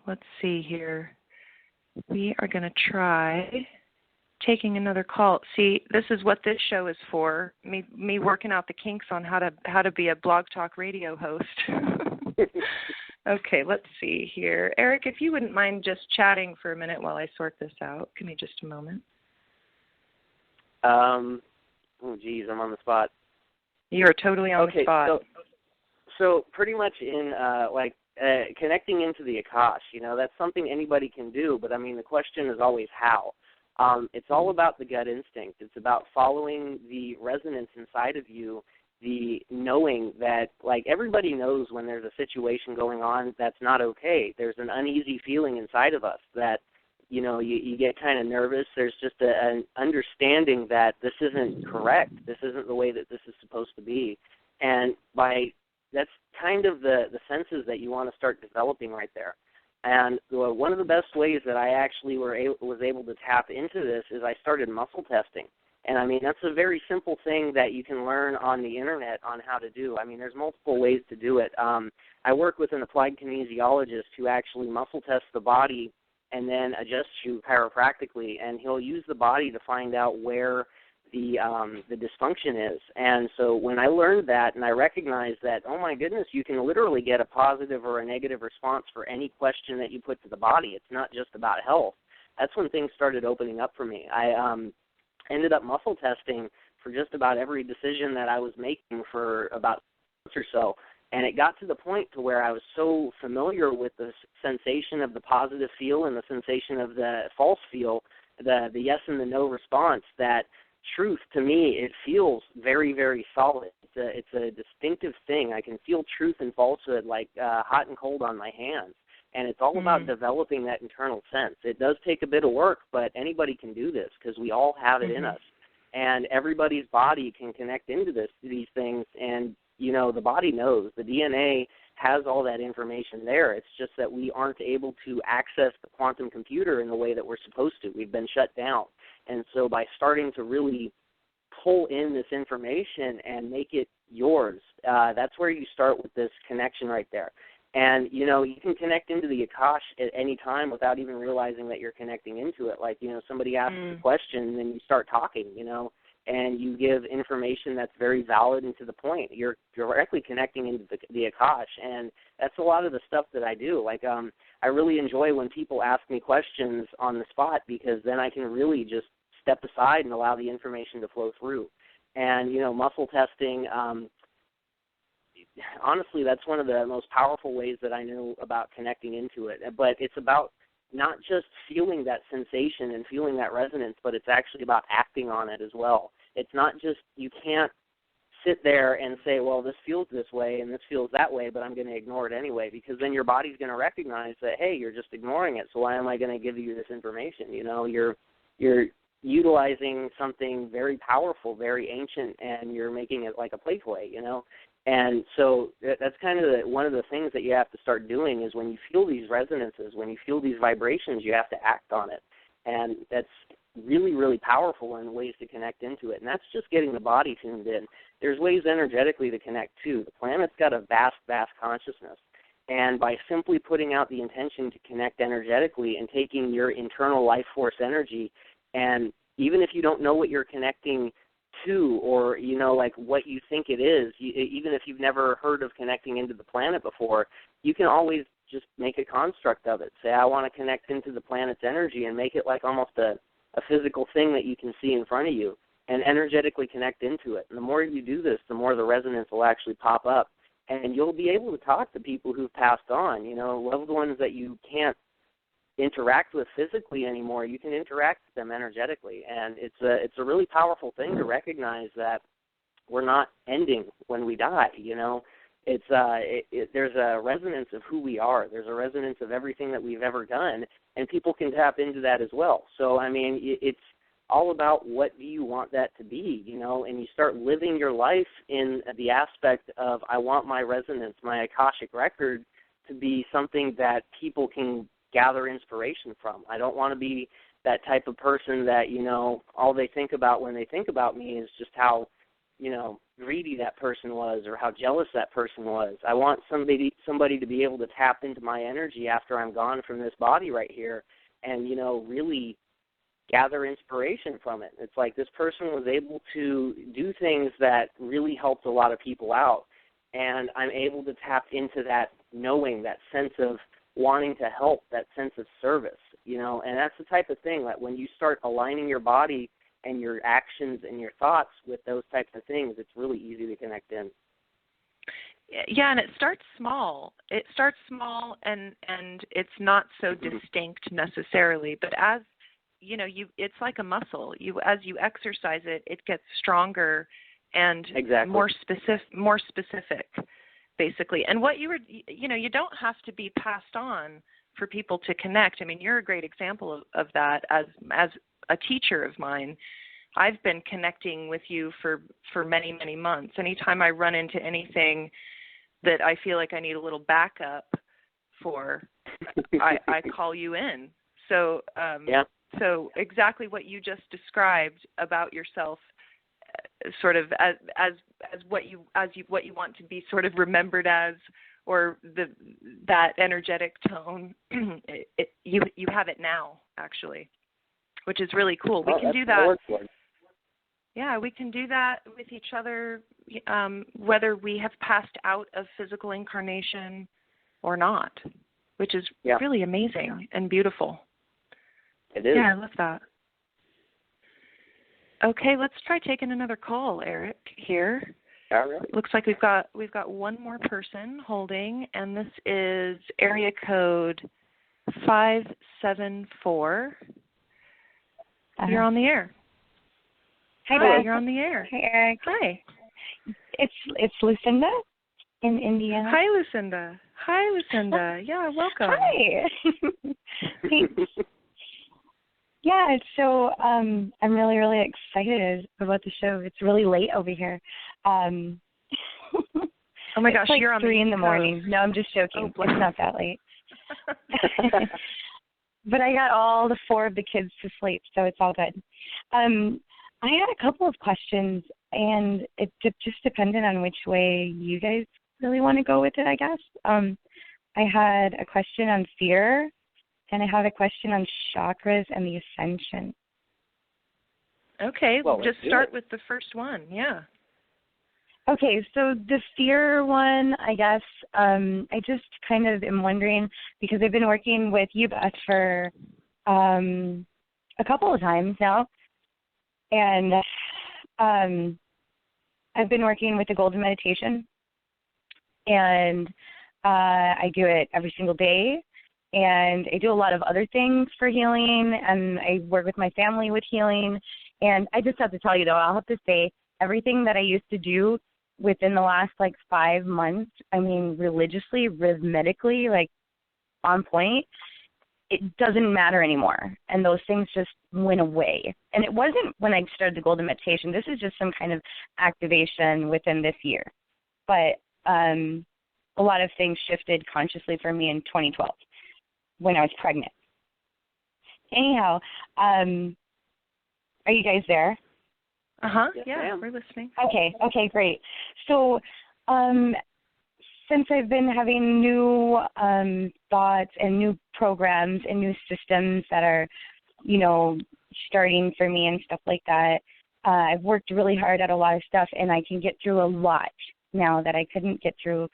Let's see here. We are going to try taking another call. See, this is what this show is for. Me working out the kinks on how to be a blog talk radio host. Okay, let's see here. Eric, if you wouldn't mind just chatting for a minute while I sort this out. Give me just a moment. Oh, geez, I'm on the spot. You're totally on the spot. So pretty much in connecting into the Akash, that's something anybody can do, but I mean, the question is always how. It's all about the gut instinct. It's about following the resonance inside of you, the knowing that, everybody knows when there's a situation going on that's not okay. There's an uneasy feeling inside of us that, you get kind of nervous. There's just an understanding that this isn't correct. This isn't the way that this is supposed to be. And that's kind of the senses that you want to start developing right there. And one of the best ways that I actually was able to tap into this is I started muscle testing. And, I mean, that's a very simple thing that you can learn on the Internet on how to do. I mean, there's multiple ways to do it. I work with an applied kinesiologist who actually muscle tests the body and then adjusts you chiropractically, and he'll use the body to find out where the dysfunction is. And so when I learned that and I recognized that, oh my goodness, you can literally get a positive or a negative response for any question that you put to the body. It's not just about health. That's when things started opening up for me. I ended up muscle testing for just about every decision that I was making for about months or so. And it got to the point to where I was so familiar with the sensation of the positive feel and the sensation of the false feel, the yes and the no response, that truth, to me, it feels very, very solid. It's a distinctive thing. I can feel truth and falsehood like hot and cold on my hands. And it's all about developing that internal sense. It does take a bit of work, but anybody can do this because we all have it in us. And everybody's body can connect into these things. And, you know, the body knows. The DNA has all that information there. It's just that we aren't able to access the quantum computer in the way that we're supposed to. We've been shut down. And so by starting to really pull in this information and make it yours, that's where you start with this connection right there. And, you know, you can connect into the Akash at any time without even realizing that you're connecting into it. Like, you know, somebody asks a question and then you start talking, you know, and you give information that's very valid and to the point. You're directly connecting into the Akash, and that's a lot of the stuff that I do. Like, I really enjoy when people ask me questions on the spot because then I can really just step aside and allow the information to flow through. And, you know, muscle testing, honestly, that's one of the most powerful ways that I know about connecting into it. But it's about not just feeling that sensation and feeling that resonance, but it's actually about acting on it as well. It's not just, you can't sit there and say, well, this feels this way and this feels that way, but I'm going to ignore it anyway, because then your body's going to recognize that, hey, you're just ignoring it, so why am I going to give you this information? You know, you're utilizing something very powerful, very ancient, and you're making it like a playboy, you know. And so that's kind of one of the things that you have to start doing is when you feel these resonances, when you feel these vibrations, you have to act on it. And that's really, really powerful in ways to connect into it. And that's just getting the body tuned in. There's ways energetically to connect, too. The planet's got a vast, vast consciousness. And by simply putting out the intention to connect energetically and taking your internal life force energy, and even if you don't know what you're connecting to, or, you know, like what you think it is, even if you've never heard of connecting into the planet before, you can always just make a construct of it. Say, I want to connect into the planet's energy, and make it like almost a physical thing that you can see in front of you, and energetically connect into it. And the more you do this, the more the resonance will actually pop up, and you'll be able to talk to people who've passed on, you know, loved ones that you can't interact with physically anymore. You can interact with them energetically, and it's a really powerful thing to recognize that we're not ending when we die. You know, there's a resonance of who we are. There's a resonance of everything that we've ever done, and people can tap into that as well. So I mean, it's all about what do you want that to be, you know, and you start living your life in the aspect of, I want my resonance, my Akashic record, to be something that people can gather inspiration from. I don't want to be that type of person that, you know, all they think about when they think about me is just how, you know, greedy that person was or how jealous that person was. I want somebody to be able to tap into my energy after I'm gone from this body right here and, you know, really gather inspiration from it. It's like this person was able to do things that really helped a lot of people out, and I'm able to tap into that knowing, that sense of wanting to help, that sense of service, you know, and that's the type of thing that when you start aligning your body and your actions and your thoughts with those types of things, it's really easy to connect in. Yeah, and it starts small. It starts small, and it's not so distinct necessarily, but as you know, it's like a muscle. As you exercise it, it gets stronger and more specific. Basically. And what you don't have to be passed on for people to connect. I mean, you're a great example of that. As a teacher of mine, I've been connecting with you for many, many months. Anytime I run into anything that I feel like I need a little backup for, I call you in. So, so exactly what you just described about yourself, sort of as what you want to be sort of remembered as, or that energetic tone. You have it now, actually, which is really cool. We can do that. Yeah, we can do that with each other, whether we have passed out of physical incarnation or not, which is really amazing and beautiful. It is. Yeah, I love that. Okay, let's try taking another call, Eric, here. All right. Looks like we've got one more person holding, and this is area code 574. You're on the air. Hi, Beth. you're on the air. Hi, Eric. Hi. It's Lucinda in Indiana. Hi, Lucinda. Hi, Lucinda. Yeah, welcome. Hi. Thanks. Yeah, so I'm really, really excited about the show. It's really late over here. Oh my gosh, it's like you're on 3 in the East morning. Coast. No, I'm just joking. Oh, It's not that late. But I got all the 4 of the kids to sleep, so it's all good. I had a couple of questions, and it just depended on which way you guys really want to go with it, I guess. I had a question on fear, and I had a question on chakras and the ascension. Okay, Well, just start with the first one. Yeah. Okay, so the fear one, I guess, I just kind of am wondering, because I've been working with you, Beth, for a couple of times now, and I've been working with the Golden Meditation, and I do it every single day, and I do a lot of other things for healing, and I work with my family with healing, and I just have to tell you, though, I'll have to say, everything that I used to do within the last, 5 months, I mean, religiously, rhythmically, on point, it doesn't matter anymore. And those things just went away. And it wasn't when I started the Golden Meditation. This is just some kind of activation within this year. But a lot of things shifted consciously for me in 2012 when I was pregnant. Anyhow, are you guys there? Yes, yeah, ma'am. we're listening. Okay, great. So since I've been having new thoughts and new programs and new systems that are, starting for me and stuff like that, I've worked really hard at a lot of stuff, and I can get through a lot now that I couldn't get through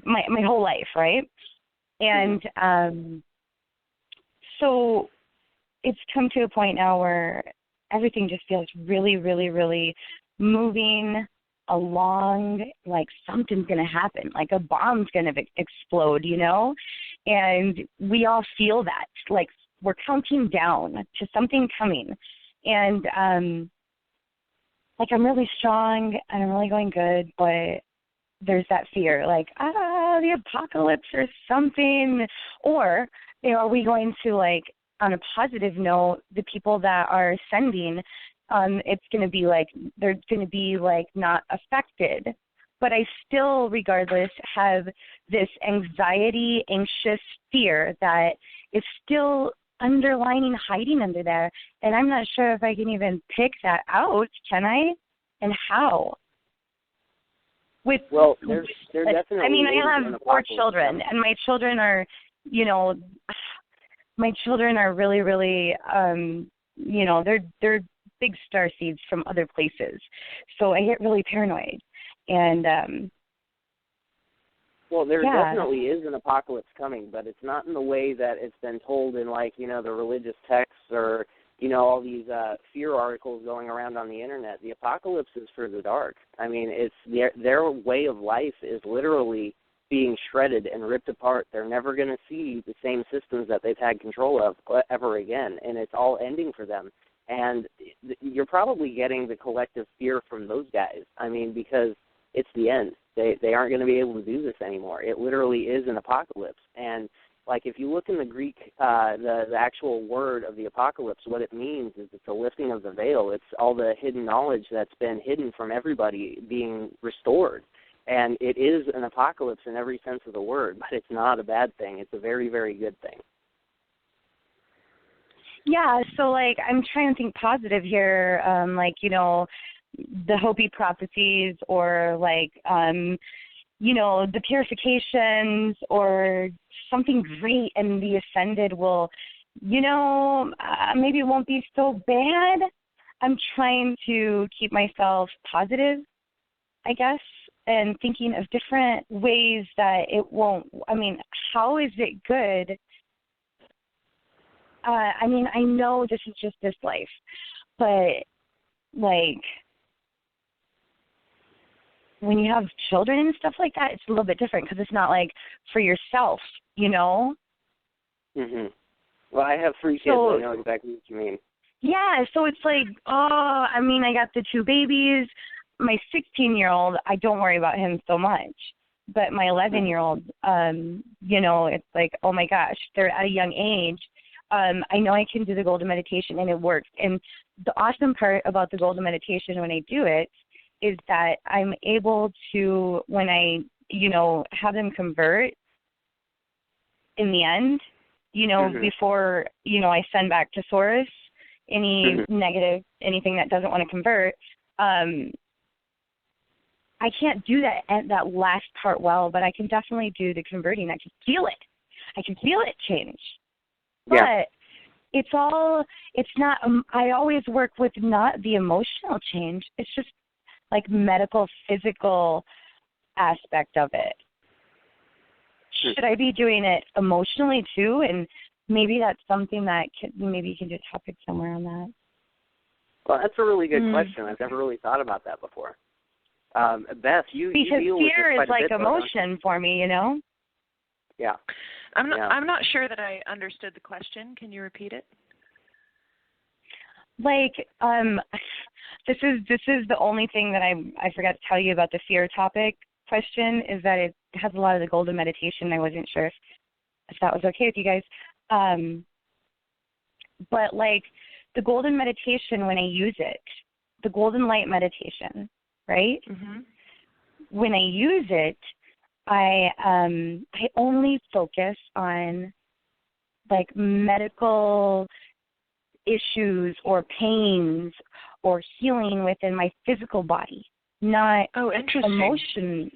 my whole life, right? And so it's come to a point now where everything just feels really, really, really moving along, like something's going to happen, like a bomb's going to explode, and we all feel that, like we're counting down to something coming. And I'm really strong and I'm really going good, but there's that fear, like, the apocalypse or something. Or, are we going to, on a positive note, the people that are ascending, it's going to be they're going to be not affected. But I still, regardless, have this anxiety, anxious fear that is still underlining, hiding under there. And I'm not sure if I can even pick that out, can I? And how? There definitely. I have 4 children, and my children are, really, really, they're big star seeds from other places. So I get really paranoid. And, there definitely is an apocalypse coming, but it's not in the way that it's been told in, the religious texts or, all these fear articles going around on the Internet. The apocalypse is for the dark. I mean, it's their way of life is literally being shredded and ripped apart. They're never going to see the same systems that they've had control of ever again, and it's all ending for them. And you're probably getting the collective fear from those guys. I mean, because it's the end. They aren't going to be able to do this anymore. It literally is an apocalypse. And, if you look in the Greek, the actual word of the apocalypse, what it means is it's a lifting of the veil. It's all the hidden knowledge that's been hidden from everybody being restored. And it is an apocalypse in every sense of the word, but it's not a bad thing. It's a very, very good thing. Yeah, so, I'm trying to think positive here, the Hopi prophecies or, the purifications or something great, and the ascended will, maybe it won't be so bad. I'm trying to keep myself positive, I guess, and thinking of different ways that it won't. I mean, how is it good? I know this is just this life, but, when you have children and stuff like that, it's a little bit different because it's not, for yourself, Mhm. Well, I have 3 kids. So, I know exactly what you mean. Yeah, so it's like, I got the 2 babies. My 16-year-old, I don't worry about him so much. But my 11-year-old, it's like, oh my gosh, they're at a young age. I know I can do the golden meditation and it works. And the awesome part about the golden meditation when I do it is that I'm able to, when I, have them convert in the end, before, I send back to source any negative, anything that doesn't want to convert, I can't do that last part well, but I can definitely do the converting. I can feel it. I can feel it change. Yeah. But it's not, I always work with not the emotional change. It's just like medical, physical aspect of it. Should I be doing it emotionally too? And maybe that's something that maybe you can do a topic somewhere on that. Well, that's a really good question. I've never really thought about that before. Beth, you deal with fear is like emotion for me, Yeah. I'm not sure that I understood the question. Can you repeat it? Like, this is the only thing that I forgot to tell you about the fear topic question, is that it has a lot of the golden meditation. I wasn't sure if that was okay with you guys. But like the golden meditation, when I use it, the golden light meditation, right? Mm-hmm. When I use it, I only focus on like medical issues or pains or healing within my physical body, not emotion.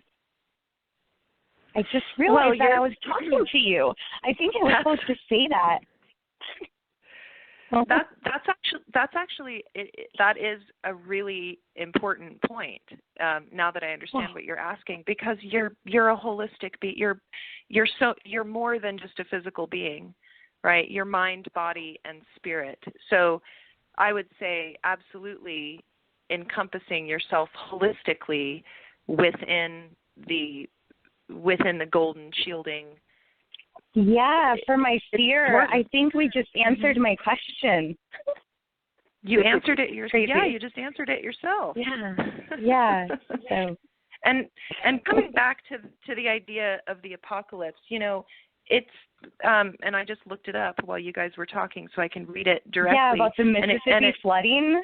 I just realized that I was talking to you. I think I was supposed to say that. That's actually that is a really important point. Now that I understand what you're asking, because you're a holistic you're more than just a physical being, right? You're mind, body, and spirit. So I would say absolutely encompassing yourself holistically within the golden shielding. Yeah, for my fear, I think we just answered my question. You answered it yourself. Yeah, you just answered it yourself. Yeah. So, and coming back to the idea of the apocalypse, it's and I just looked it up while you guys were talking, so I can read it directly. Yeah, about the Mississippi flooding.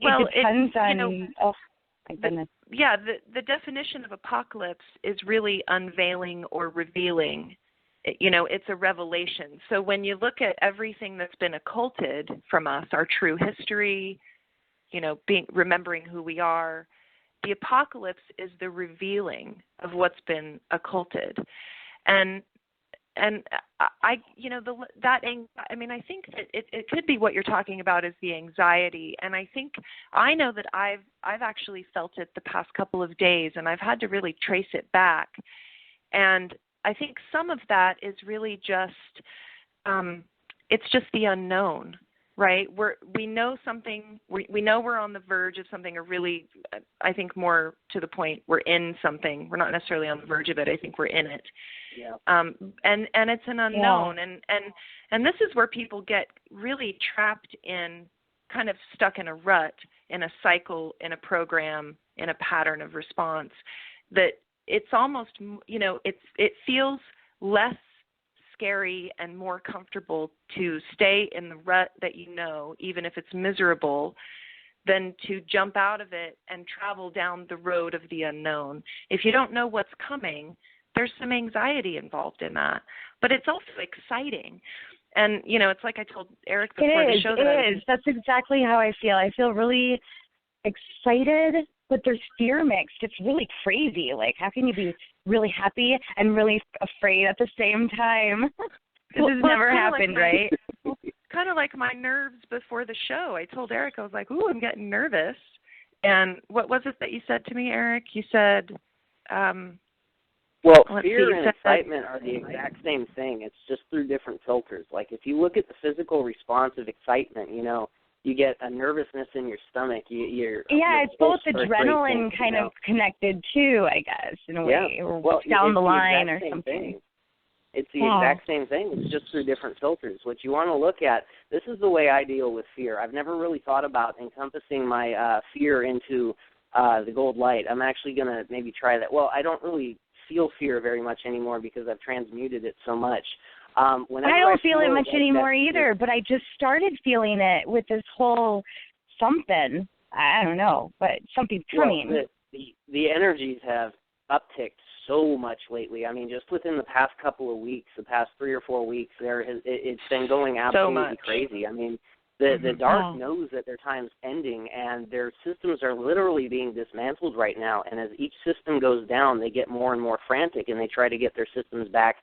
Well, it depends on. Oh my goodness. The definition of apocalypse is really unveiling or revealing. It's a revelation. So when you look at everything that's been occulted from us, our true history, remembering who we are, the apocalypse is the revealing of what's been occulted. And I think that it could be what you're talking about is the anxiety. And I know that I've actually felt it the past couple of days, and I've had to really trace it back. And I think some of that is really just, it's just the unknown, right? We know something, we know we're on the verge of something, or really, I think more to the point, we're in something. We're not necessarily on the verge of it. I think we're in it. Yeah. And it's an unknown. Yeah. And this is where people get really trapped in, kind of stuck in a rut, in a cycle, in a program, in a pattern of response, that it's almost, it feels less scary and more comfortable to stay in the rut that even if it's miserable, than to jump out of it and travel down the road of the unknown. If you don't know what's coming, there's some anxiety involved in that. But it's also exciting. And, it's like I told Eric before the show. It is. That's exactly how I feel. I feel really excited, but there's fear mixed. It's really crazy. Like, how can you be really happy and really afraid at the same time? This has never happened, right? Kind of like my nerves before the show. I told Eric, I was like, ooh, I'm getting nervous. And what was it that you said to me, Eric? You said... fear and excitement are the exact same thing. It's just through different filters. Like, if you look at the physical response of excitement, you get a nervousness in your stomach. It's both adrenaline kind of connected too, I guess, in a way, or down the line or something. It's the exact same thing. It's just through different filters. What you want to look at, this is the way I deal with fear. I've never really thought about encompassing my fear into the gold light. I'm actually going to maybe try that. Well, I don't really feel fear very much anymore because I've transmuted it so much. I don't feel it much anymore either, but I just started feeling it with this whole something. I don't know, but something's coming. Well, the energies have upticked so much lately. I mean, just within the past couple of weeks, the past 3 or 4 weeks, it's been going absolutely crazy. I mean, the dark knows that their time's ending, and their systems are literally being dismantled right now. And as each system goes down, they get more and more frantic, and they try to get their systems back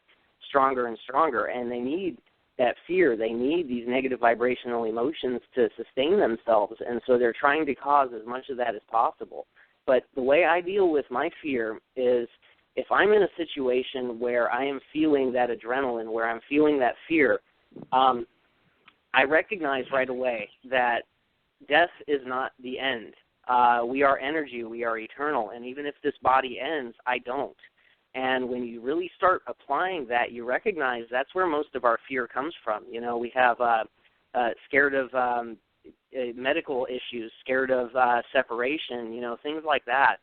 stronger and stronger. And they need that fear. They need these negative vibrational emotions to sustain themselves, and so they're trying to cause as much of that as possible. But the way I deal with my fear is if I'm in a situation where I am feeling that adrenaline, where I'm feeling that fear, I recognize right away that death is not the end. We are energy. We are eternal. And even if this body ends, I don't. And when you really start applying that, you recognize that's where most of our fear comes from. You know, we have scared of medical issues, scared of separation, you know, things like that.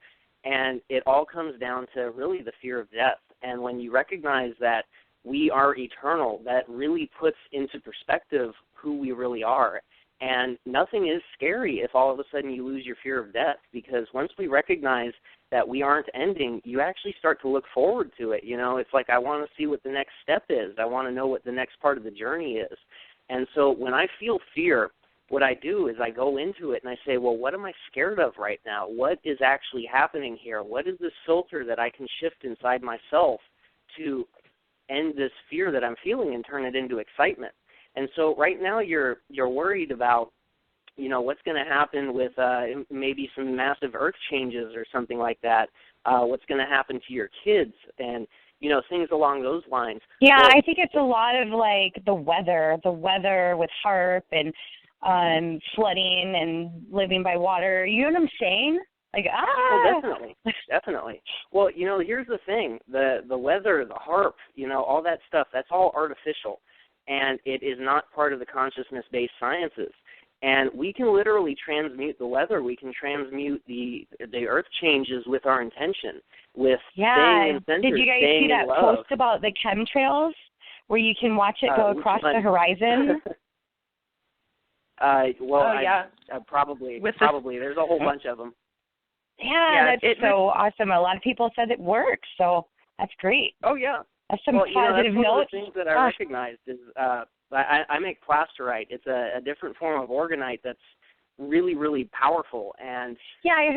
And it all comes down to really the fear of death. And when you recognize that we are eternal, that really puts into perspective who we really are. And nothing is scary if all of a sudden you lose your fear of death, because once we recognize that we aren't ending, you actually start to look forward to it. You know, it's like I want to see what the next step is. I want to know what the next part of the journey is. And so when I feel fear, what I do is I go into it and I say, well, what am I scared of right now? What is actually happening here? What is this filter that I can shift inside myself to end this fear that I'm feeling and turn it into excitement? And so right now you're worried about, you know, what's going to happen with maybe some massive earth changes or something like that, what's going to happen to your kids and, you know, things along those lines. Yeah, well, I think it's a lot of, like, the weather with HAARP and flooding and living by water. You know what I'm saying? Like, Well, definitely. Well, you know, here's the thing. The weather, the HAARP, you know, all that stuff, that's all artificial. And it is not part of the consciousness-based sciences. And we can literally transmute the weather. We can transmute the earth changes with our intention, with staying in center, Did you guys see that post about the chemtrails where you can watch it go across the horizon? Probably. There's a whole bunch of them. Yeah, that's so awesome. A lot of people said it works, so that's great. Oh, yeah. That's some positive notes. One of the things that I recognized is I make plasterite. It's a different form of organite that's really, really powerful. And I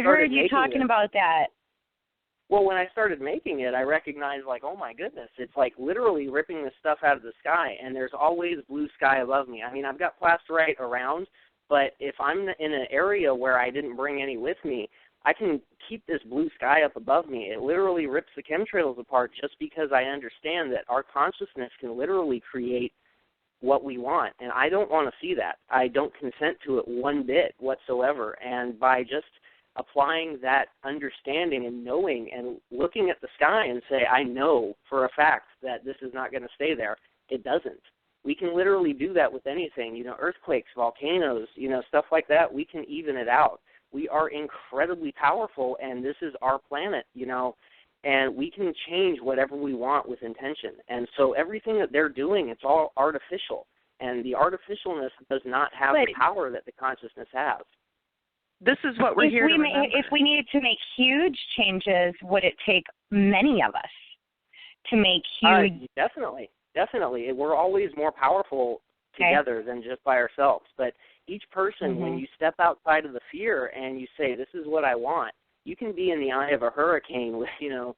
heard you talking about that. Well, when I started making it, I recognized, like, oh, my goodness, it's like literally ripping the stuff out of the sky, and there's always blue sky above me. I mean, I've got plasterite around, but if I'm in an area where I didn't bring any with me, I can keep this blue sky up above me. It literally rips the chemtrails apart just because I understand that our consciousness can literally create what we want, and I don't want to see that. I don't consent to it one bit whatsoever, and by just applying that understanding and knowing and looking at the sky and say, I know for a fact that this is not going to stay there, it doesn't. We can literally do that with anything, you know, earthquakes, volcanoes, you know, stuff like that. We can even it out. We are incredibly powerful, and this is our planet, you know, and we can change whatever we want with intention. And so everything that they're doing, it's all artificial, and the artificialness does not have the power that the consciousness has. This is what we're here to remember. If we needed to make huge changes, would it take many of us to make huge? Definitely. We're always more powerful together than just by ourselves. But each person, when you step outside of the fear and you say, this is what I want, you can be in the eye of a hurricane with, you know,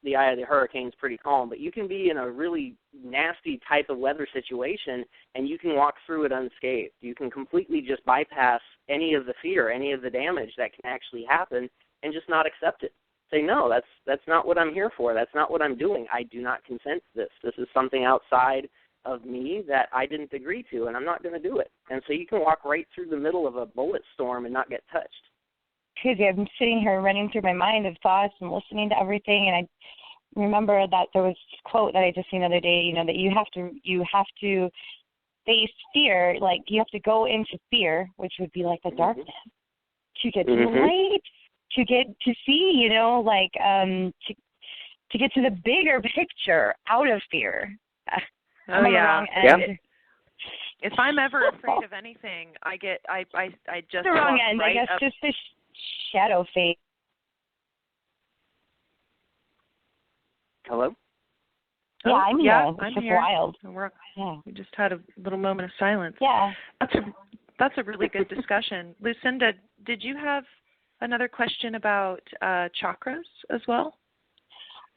the eye of the hurricane is pretty calm, but you can be in a really nasty type of weather situation and you can walk through it unscathed. You can completely just bypass any of the fear, any of the damage that can actually happen, and just not accept it. Say, no, that's not what I'm here for. That's not what I'm doing. I do not consent to this. This is something outside of me that I didn't agree to, and I'm not going to do it. And so you can walk right through the middle of a bullet storm and not get touched. Crazy. I'm sitting here running through my mind of thoughts and listening to everything, and remember that there was this quote that I just seen the other day, that you have to face fear, like you have to go into fear, which would be like the darkness, to get to the light, to get to see, to get to the bigger picture out of fear. Oh yeah. Yeah. If I'm ever afraid of anything, I just the wrong end. Right, I guess just the shadow phase. Hello? Yeah, I'm here. Yeah, It's I'm just here. wild. We just had a little moment of silence. Yeah. That's a really good discussion. Lucinda, did you have another question about chakras as well?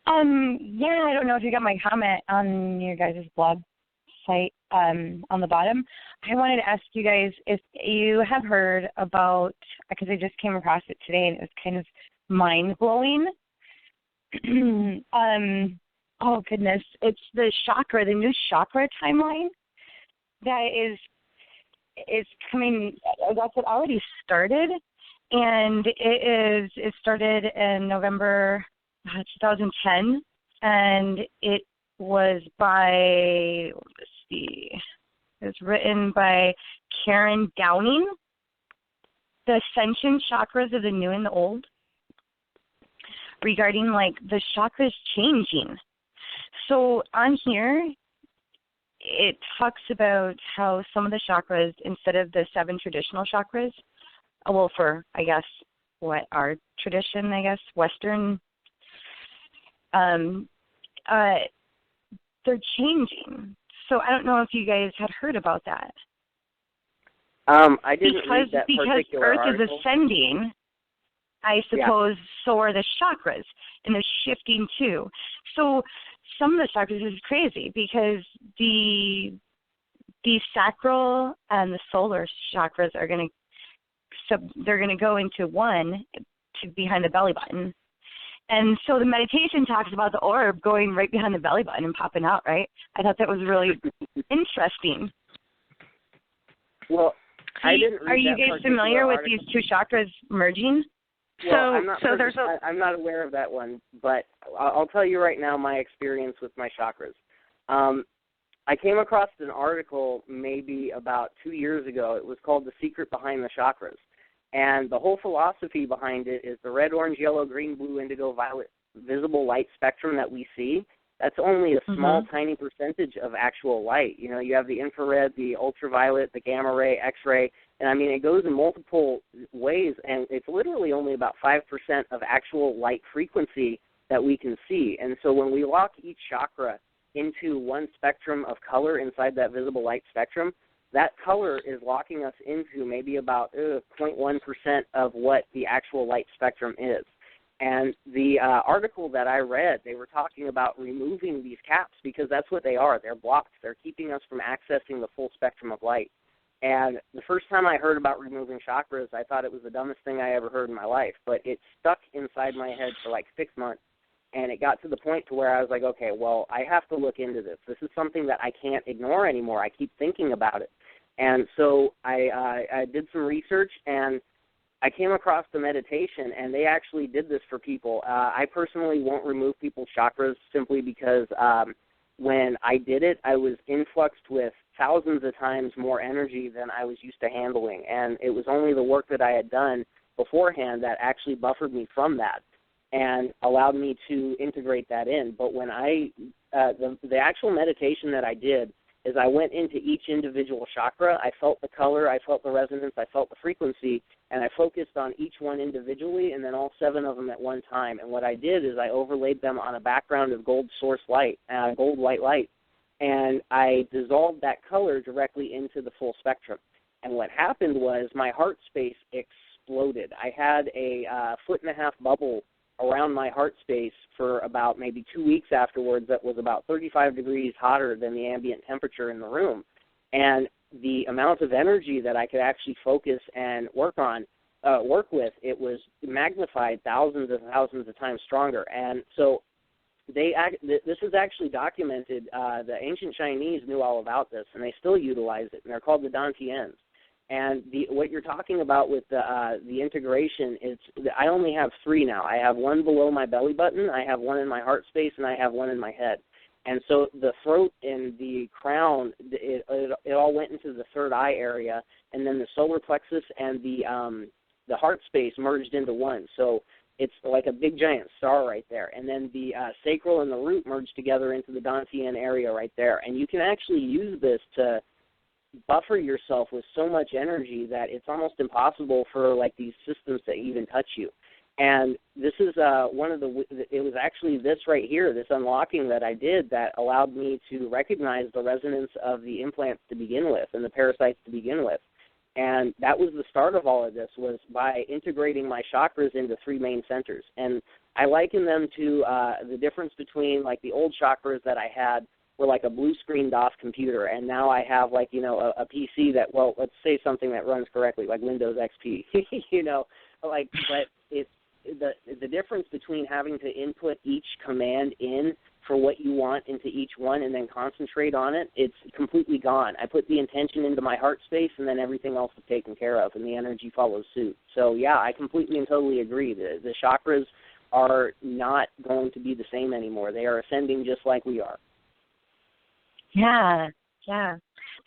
Yeah, I don't know if you got my comment on your guys' blog site on the bottom. I wanted to ask you guys if you have heard about, because I just came across it today and it was kind of mind-blowing. Oh, goodness. It's the new chakra timeline that is coming. I guess it already started, and it started in November 2010, and it was by, let's see, it's written by Karen Downing, The Ascension Chakras of the New and the Old, regarding like the chakras changing. So on here, it talks about how some of the chakras, instead of the 7 traditional chakras, for, I guess, what our tradition, I guess, Western, they're changing. So I don't know if you guys had heard about that. I didn't read that particular because Earth article. is ascending, I suppose, so are the chakras, and they're shifting too. So some of the chakras is crazy because the sacral and the solar chakras are going to go into one to behind the belly button. And so the meditation talks about the orb going right behind the belly button and popping out, right? I thought that was really interesting. Well, I didn't read Are you that guys familiar with article. these 2 chakras merging? Well, I'm not aware of that one, but I'll tell you right now my experience with my chakras. I came across an article maybe about 2 years ago. It was called The Secret Behind the Chakras. And the whole philosophy behind it is the red, orange, yellow, green, blue, indigo, violet visible light spectrum that we see. That's only a small, tiny percentage of actual light. You have the infrared, the ultraviolet, the gamma ray, X-ray, and I mean it goes in multiple ways, and it's literally only about 5% of actual light frequency that we can see. And so when we lock each chakra into one spectrum of color inside that visible light spectrum, that color is locking us into maybe about 0.1% of what the actual light spectrum is. And the article that I read, they were talking about removing these caps because that's what they are. They're blocks. They're keeping us from accessing the full spectrum of light. And the first time I heard about removing chakras, I thought it was the dumbest thing I ever heard in my life. But it stuck inside my head for like 6 months. And it got to the point to where I was like, okay, well, I have to look into this. This is something that I can't ignore anymore. I keep thinking about it. And so I did some research, and I came across the meditation, and they actually did this for people. I personally won't remove people's chakras simply because when I did it, I was influxed with thousands of times more energy than I was used to handling. And it was only the work that I had done beforehand that actually buffered me from that and allowed me to integrate that in. But when the actual meditation that I did is I went into each individual chakra, I felt the color, I felt the resonance, I felt the frequency, and I focused on each one individually and then all 7 of them at one time. And what I did is I overlaid them on a background of gold source light, gold white light, and I dissolved that color directly into the full spectrum. And what happened was my heart space exploded. I had a 1.5-foot bubble around my heart space for about maybe 2 weeks afterwards that was about 35 degrees hotter than the ambient temperature in the room. And the amount of energy that I could actually focus and work with, it was magnified thousands and thousands of times stronger. And so this is actually documented. The ancient Chinese knew all about this, and they still utilize it, and they're called the Dantians. And what you're talking about with the integration is I only have 3 now. I have one below my belly button, I have one in my heart space, and I have one in my head. And so the throat and the crown, it all went into the third eye area, and then the solar plexus and the heart space merged into one. So it's like a big giant star right there. And then the sacral and the root merged together into the Dantian area right there. And you can actually use this to buffer yourself with so much energy that it's almost impossible for like these systems to even touch you. And this is it was actually this right here, this unlocking that I did that allowed me to recognize the resonance of the implants to begin with and the parasites to begin with. And that was the start of all of this, was by integrating my chakras into 3 main centers. And I liken them to the difference between like the old chakras that I had were like a blue screened off computer, and now I have like, you know, a PC that, well, let's say something that runs correctly, like Windows XP, you know, like, but it's the difference between having to input each command in for what you want into each one and then concentrate on it, it's completely gone. I put the intention into my heart space, and then everything else is taken care of, and the energy follows suit. So, yeah, I completely and totally agree. The chakras are not going to be the same anymore. They are ascending just like we are. Yeah. Do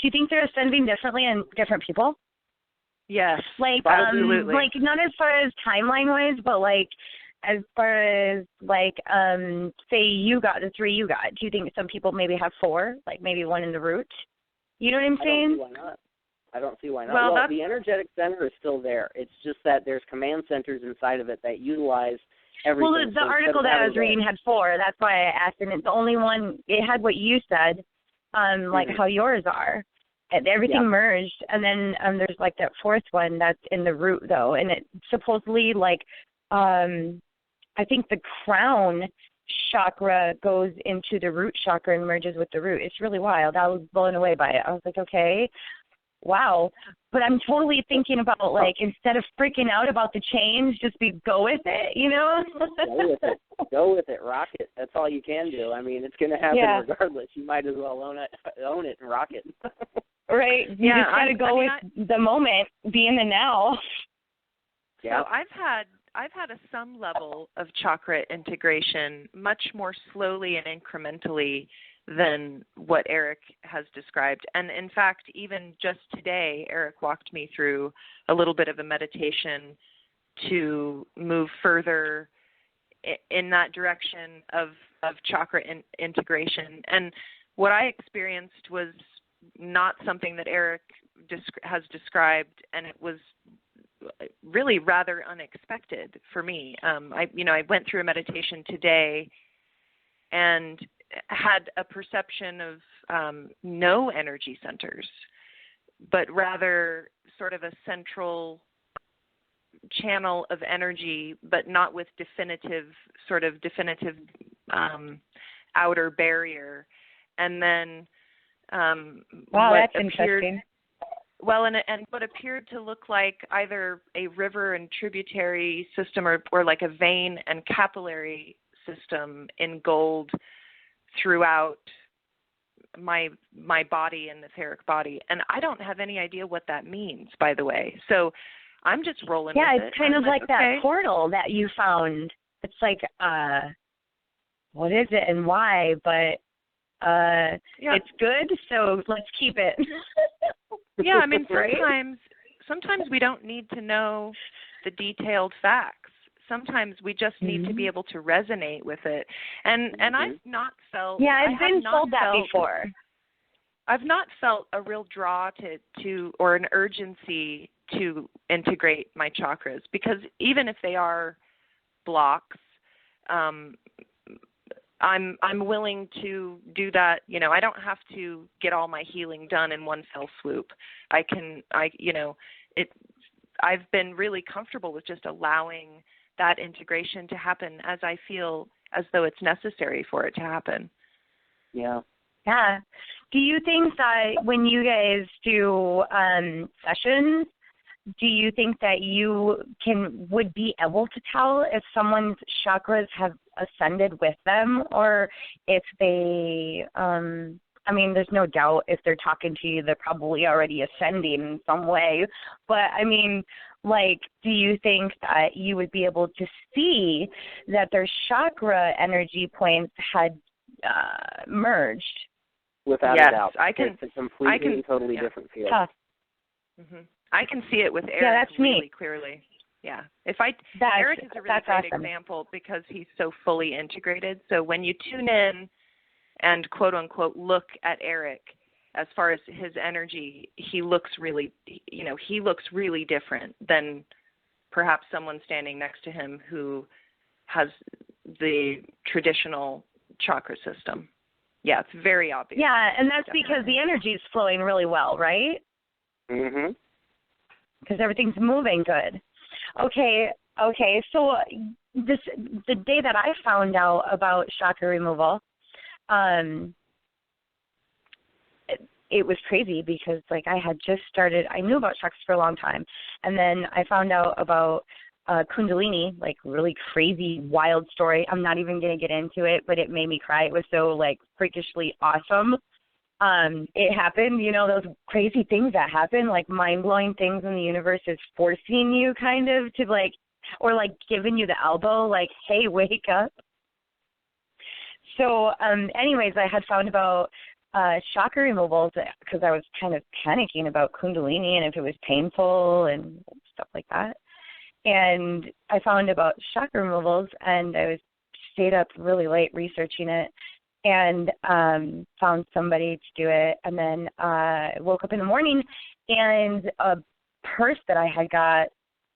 you think they're ascending differently in different people? Yes, like absolutely. Like not as far as timeline wise, but like as far as like say you got the 3 you got. Do you think some people maybe have 4, like maybe 1 in the root? You know what I'm saying? I don't see why not. Well, the energetic center is still there. It's just that there's command centers inside of it that utilize everything. Well, the article that I was reading had 4. That's why I asked, and it's the only one. It had what you said, like how yours are. And everything merged, and then there's like that 4th one that's in the root though, and it supposedly like I think the crown chakra goes into the root chakra and merges with the root. It's really wild. I was blown away by it. I was like, okay, wow. But I'm totally thinking about like instead of freaking out about the change, just go with it, you know? Go with it. Rock it. That's all you can do. I mean, it's going to happen regardless. You might as well own it and rock it. Right. You just got to go with the moment, be in the now. Yeah. So I've had some level of chakra integration much more slowly and incrementally than what Eric has described. And in fact, even just today, Eric walked me through a little bit of a meditation to move further in that direction of chakra integration. And what I experienced was not something that Eric has described, and it was really rather unexpected for me. I went through a meditation today and had a perception of no energy centers, but rather sort of a central channel of energy, but not with definitive outer barrier. And then wow, that's interesting. Well, and what appeared to look like either a river and tributary system or like a vein and capillary system in gold throughout my body and the etheric body. And I don't have any idea what that means, by the way. So I'm just rolling with it. Yeah, it's kind of like that portal that you found. It's like, what is it and why? But it's good, so let's keep it. Yeah, I mean, sometimes we don't need to know the detailed facts. Sometimes we just need to be able to resonate with it. And I've not felt... Yeah, I've been told that before. I've not felt a real draw to or an urgency to integrate my chakras, because even if they are blocks, I'm willing to do that. You know, I don't have to get all my healing done in one fell swoop. I've been really comfortable with just allowing that integration to happen as I feel as though it's necessary for it to happen. Yeah. Yeah. Do you think that when you guys do sessions, do you think that you would be able to tell if someone's chakras have ascended with them, or if they I mean, there's no doubt if they're talking to you, they're probably already ascending in some way. But, I mean, like, do you think that you would be able to see that their chakra energy points had merged? Without yes, a doubt. It's a completely, totally different field. Tough. I can see it with Eric that's really neat. clearly. Yeah. Eric is a really great awesome. example because he's so fully integrated. So when you tune in and quote unquote look at Eric, as far as his energy, he looks really different than perhaps someone standing next to him who has the traditional chakra system. Yeah, it's very obvious. Yeah, and that's because the energy is flowing really well, right? Mhm. Because everything's moving good. Okay. So the day that I found out about chakra removal, it was crazy because like I had just started. I knew about chakras for a long time, and then I found out about Kundalini, like really crazy, wild story. I'm not even going to get into it, but it made me cry. It was so like freakishly awesome. It happened, those crazy things that happen, like mind-blowing things when the universe is forcing you kind of to like, or like giving you the elbow, like, hey, wake up. So anyways, I had found about chakra removals because I was kind of panicking about Kundalini and if it was painful and stuff like that. And I found about chakra removals, and I stayed up really late researching it, and found somebody to do it. And then woke up in the morning, and a purse that I had got,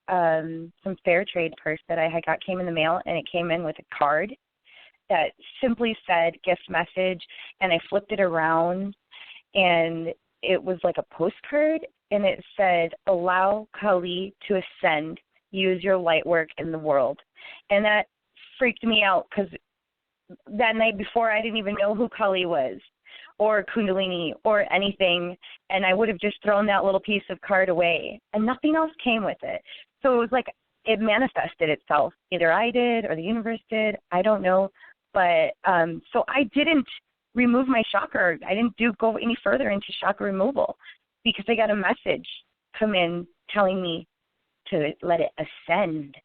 some fair trade purse that I had got, came in the mail, and it came in with a card that simply said gift message, and I flipped it around, and it was like a postcard, and it said, allow Kali to ascend. Use your light work in the world. And that freaked me out because that night before I didn't even know who Kali was or Kundalini or anything, and I would have just thrown that little piece of card away, and nothing else came with it. So it was like it manifested itself. Either I did or the universe did. I don't know. But so I didn't remove my chakra. I didn't go any further into chakra removal because I got a message come in telling me to let it ascend.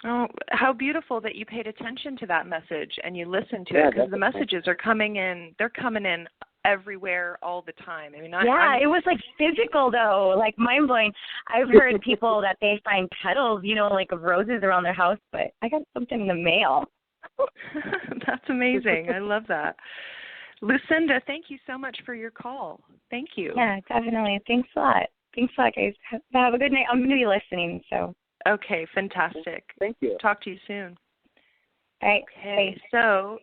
Oh, how beautiful that you paid attention to that message and you listened to it, because the messages are coming in. They're coming in everywhere all the time. I mean, it was like physical though, like mind blowing. I've heard people that they find petals, like of roses around their house, but I got something in the mail. That's amazing. I love that. Lucinda, thank you so much for your call. Thank you. Yeah, definitely. Thanks a lot. Thanks a lot, guys. Have a good night. I'm going to be listening. So. Okay, fantastic. Thank you. Talk to you soon. All right. Okay, bye. So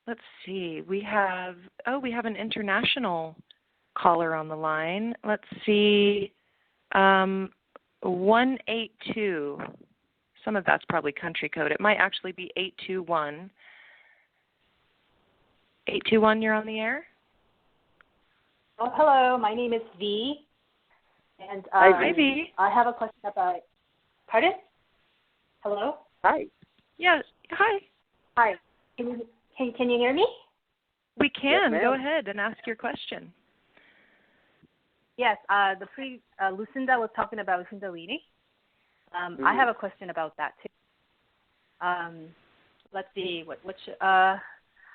let's see. We have an international caller on the line. Let's see. 182. Some of that's probably country code. It might actually be 821. 821, you're on the air? Oh, hello. My name is V. And Hi, V. I have a question about. Pardon? Hello? Hi. Yes. Hi. Hi. Can you hear me? We can. Yes, go ahead and ask your question. Yes. Lucinda was talking about Kundalini. I have a question about that too. Let's see.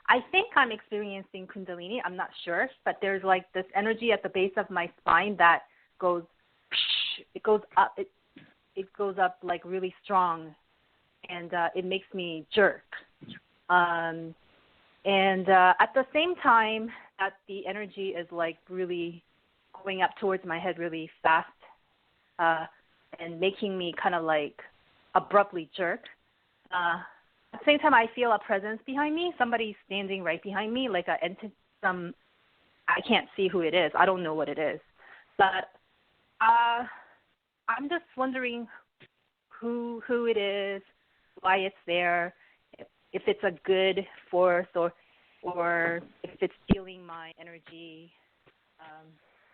I think I'm experiencing Kundalini. I'm not sure, but there's like this energy at the base of my spine that goes. It goes up. It goes up like really strong, and it makes me jerk. And at the same time, that the energy is like really going up towards my head really fast, and making me kind of like abruptly jerk. At the same time, I feel a presence behind me. Somebody standing right behind me, like I can't see who it is. I don't know what it is, but. I'm just wondering who it is, why it's there, if it's a good force or if it's stealing my energy.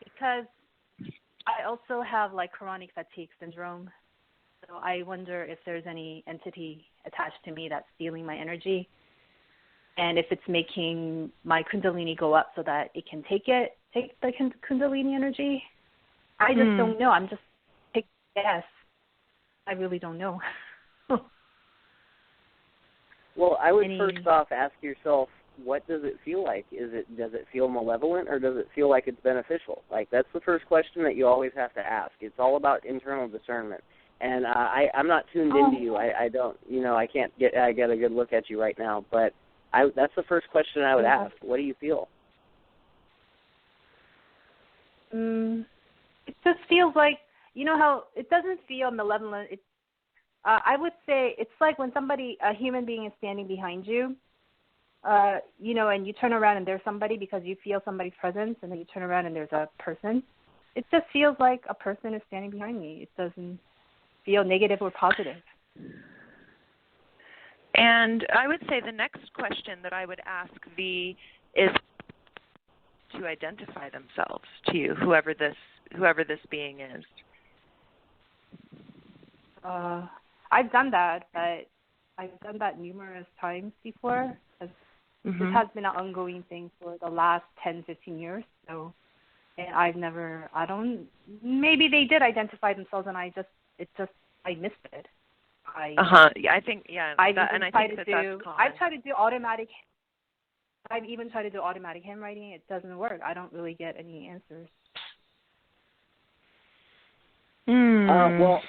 Because I also have like chronic fatigue syndrome, so I wonder if there's any entity attached to me that's stealing my energy. and if it's making my Kundalini go up so that it can take the Kundalini energy. I just don't know. I'm just taking a guess. I really don't know. Well, I would first off ask yourself, what does it feel like? Does it feel malevolent, or does it feel like it's beneficial? Like, that's the first question that you always have to ask. It's all about internal discernment. And I'm not tuned into you. I don't, I can't get a good look at you right now. But that's the first question I would ask. What do you feel? It just feels like, how it doesn't feel malevolent. I would say it's like when a human being is standing behind you, and you turn around and there's somebody because you feel somebody's presence, and then you turn around and there's a person. It just feels like a person is standing behind me. It doesn't feel negative or positive. And I would say the next question that I would ask V is to identify themselves to you, whoever this being is. I've done that, but I've done that numerous times before. This has been an ongoing thing for the last 10, 15 years. So, and maybe they did identify themselves, and I missed it. Yeah, I think, yeah. I've even tried to do automatic handwriting. It doesn't work. I don't really get any answers. Well,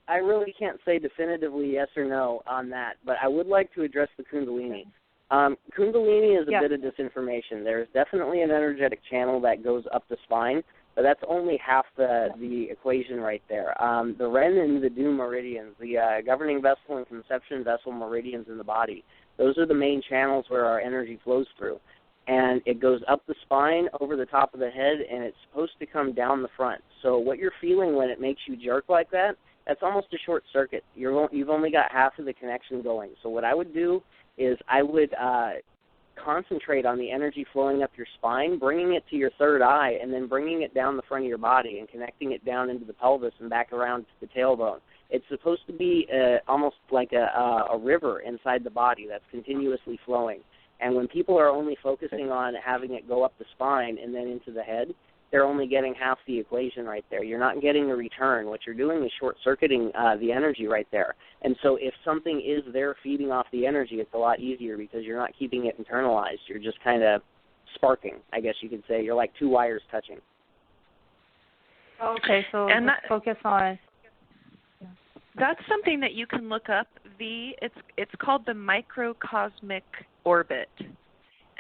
I really can't say definitively yes or no on that, but I would like to address the Kundalini. Kundalini is a bit of disinformation. There's definitely an energetic channel that goes up the spine, but that's only half the equation right there. The Ren and the Du meridians, the governing vessel and conception vessel meridians in the body, those are the main channels where our energy flows through. And it goes up the spine, over the top of the head, and it's supposed to come down the front. So what you're feeling when it makes you jerk like that, that's almost a short circuit. You've only got half of the connection going. So what I would do is I would concentrate on the energy flowing up your spine, bringing it to your third eye, and then bringing it down the front of your body and connecting it down into the pelvis and back around to the tailbone. It's supposed to be almost like a river inside the body that's continuously flowing. And when people are only focusing on having it go up the spine and then into the head, they're only getting half the equation right there. You're not getting a return. What you're doing is short-circuiting the energy right there. And so if something is there feeding off the energy, it's a lot easier because you're not keeping it internalized. You're just kind of sparking, I guess you could say. You're like two wires touching. Okay, so let's focus on... That's something that you can look up, V. It's called the microcosmic orbit.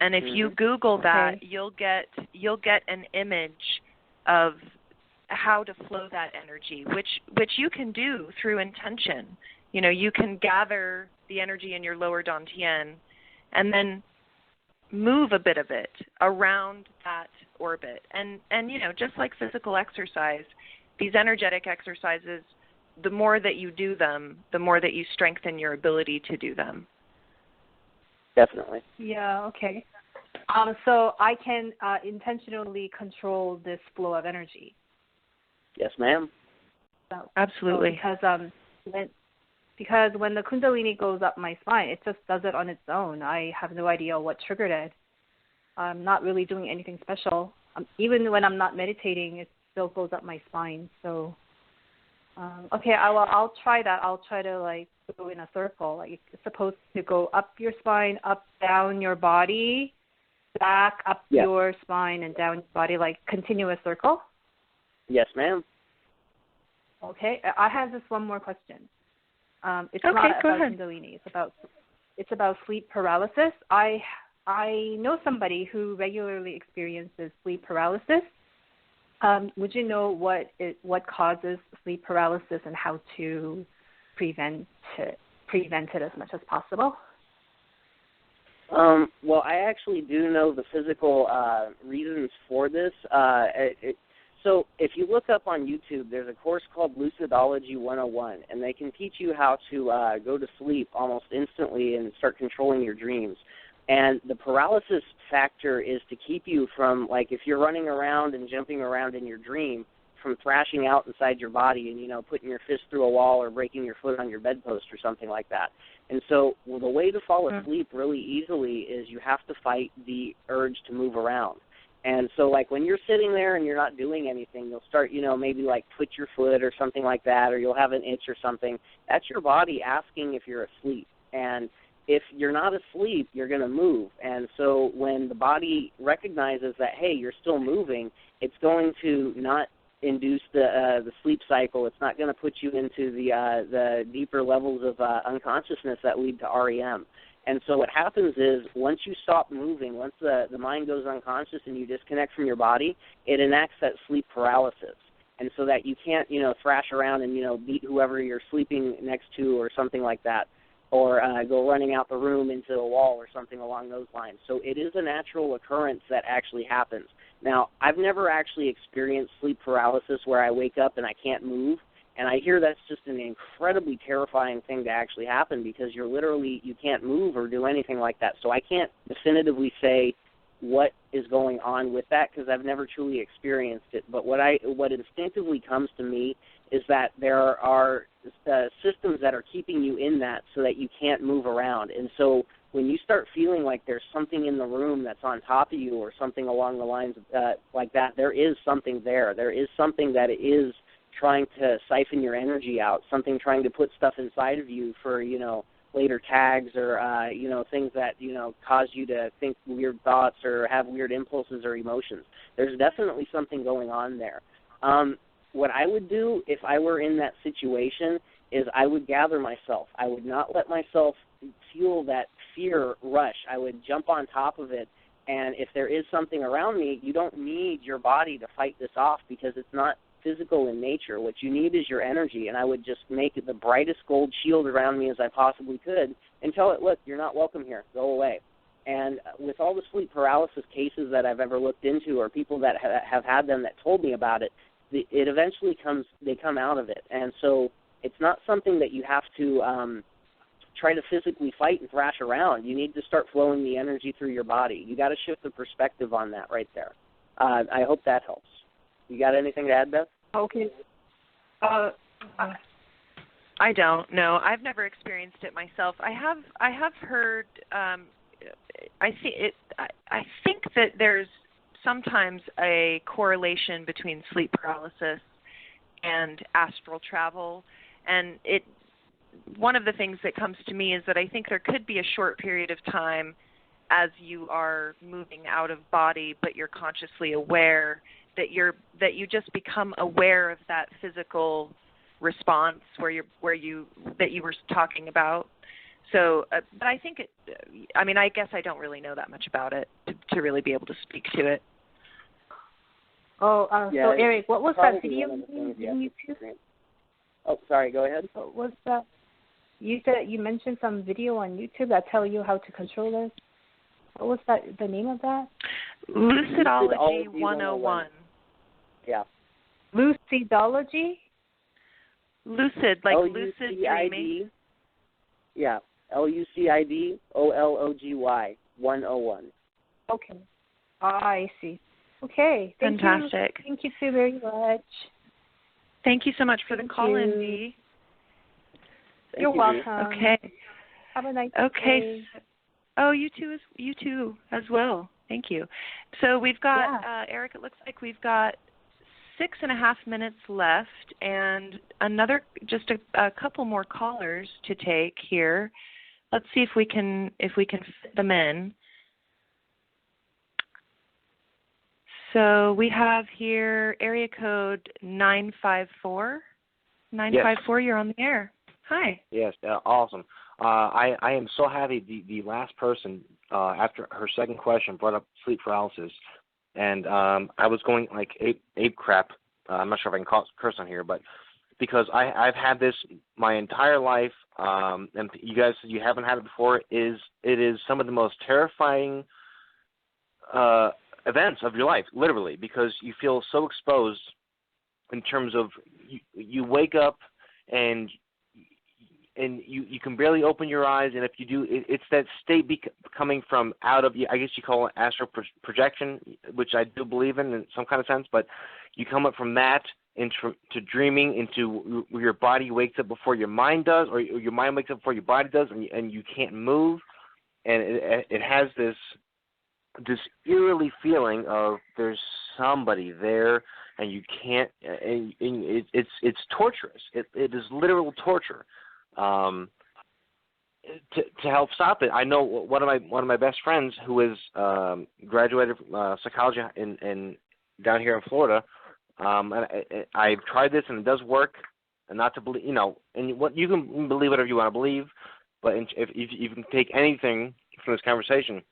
And if you Google that, you'll get an image of how to flow that energy, which you can do through intention. You can gather the energy in your lower dantian and then move a bit of it around that orbit. And just like physical exercise, these energetic exercises, the more that you do them, the more that you strengthen your ability to do them. Definitely. Yeah, okay. So I can intentionally control this flow of energy. Yes, ma'am. So, absolutely. Because when the Kundalini goes up my spine, it just does it on its own. I have no idea what triggered it. I'm not really doing anything special. Even when I'm not meditating, it still goes up my spine. So, okay, I'll try that. I'll try to go in a circle. Like it's supposed to go up your spine, up, down your body, back, up your spine, and down your body, like continuous circle. Yes, ma'am. Okay, I have just one more question. It's not about ahead. Kundalini. It's about sleep paralysis. I know somebody who regularly experiences sleep paralysis. Would you know what causes sleep paralysis and how to prevent it as much as possible? Well, I actually do know the physical reasons for this. So if you look up on YouTube, there's a course called Lucidology 101, and they can teach you how to go to sleep almost instantly and start controlling your dreams. And the paralysis factor is to keep you from, if you're running around and jumping around in your dream, from thrashing out inside your body and, you know, putting your fist through a wall or breaking your foot on your bedpost or something like that. And so the way to fall asleep really easily is you have to fight the urge to move around. And so, like, when you're sitting there and you're not doing anything, you'll start, you know, maybe, like, twitch your foot or something like that, or you'll have an itch or something. That's your body asking if you're asleep. And if you're not asleep, you're going to move. And so when the body recognizes that, hey, you're still moving, it's going to not induce the sleep cycle. It's not going to put you into the deeper levels of unconsciousness that lead to REM. And so what happens is once you stop moving, once the mind goes unconscious and you disconnect from your body, it enacts that sleep paralysis. And so that you can't, you know, thrash around and, you know, beat whoever you're sleeping next to or something like that, or go running out the room into a wall or something along those lines. So it is a natural occurrence that actually happens. Now, I've never actually experienced sleep paralysis where I wake up and I can't move. And I hear that's just an incredibly terrifying thing to actually happen because you can't move or do anything like that. So I can't definitively say what is going on with that because I've never truly experienced it. But what instinctively comes to me is that there are systems that are keeping you in that so that you can't move around. And so when you start feeling like there's something in the room that's on top of you or something along the lines of, like that, there is something there. There is something that is trying to siphon your energy out, something trying to put stuff inside of you for, you know, later tags or, you know, things that, you know, cause you to think weird thoughts or have weird impulses or emotions. There's definitely something going on there. What I would do if I were in that situation is I would gather myself. I would not let myself feel that fear rush. I would jump on top of it. And if there is something around me, you don't need your body to fight this off because it's not physical in nature. What you need is your energy, and I would just make the brightest gold shield around me as I possibly could and tell it, look, you're not welcome here. Go away. And with all the sleep paralysis cases that I've ever looked into or people that have had them that told me about it, it eventually they come out of it. And so it's not something that you have to try to physically fight and thrash around. You need to start flowing the energy through your body. You got to shift the perspective on that right there. I hope that helps. You got anything to add, Beth? Okay. I don't know. I've never experienced it myself. I have heard. I think that there's sometimes a correlation between sleep paralysis and astral travel, and one of the things that comes to me is that I think there could be a short period of time as you are moving out of body, but you're consciously aware that you just become aware of that physical response where you were talking about. So, but I think I guess I don't really know that much about it to really be able to speak to it. So Eric, what was that video on YouTube? Oh, sorry, go ahead. What was that? You said you mentioned some video on YouTube that tell you how to control this. What was that? The name of that? Lucidology 101. Yeah. Lucidology? Lucid, like lucid dreaming. Yeah. LUCIDOLOGY 101. Okay. I see. Okay. Fantastic. Thank you so very much. Thank you so much for the call, Indy. You're welcome. Okay. Have a nice day. Oh, you too as well. Thank you. So we've got Eric. It looks like we've got 6.5 minutes left, and just a couple more callers to take here. Let's see if we can fit them in. So we have here area code 954. 954. Yes. You're on the air. Hi. Yes, awesome. I am so happy the last person, after her second question, brought up sleep paralysis. And I was going like ape crap. I'm not sure if I can curse on here, but because I've had this my entire life, and you guys said you haven't had it before, it is some of the most terrifying events of your life, literally, because you feel so exposed in terms of you wake up and you can barely open your eyes, and if you do, it's that state coming from out of, I guess you call it astral projection, which I do believe in some kind of sense, but you come up from that into dreaming, into where your body wakes up before your mind does, or your mind wakes up before your body does, and you can't move, and it has this eerily feeling of there's somebody there, and you can't, and it's torturous. It is literal torture. To help stop it, I know one of my best friends who is graduated from psychology in down here in Florida. And I've tried this and it does work. And not to believe, and what you can believe whatever you want to believe, but if you can take anything from this conversation,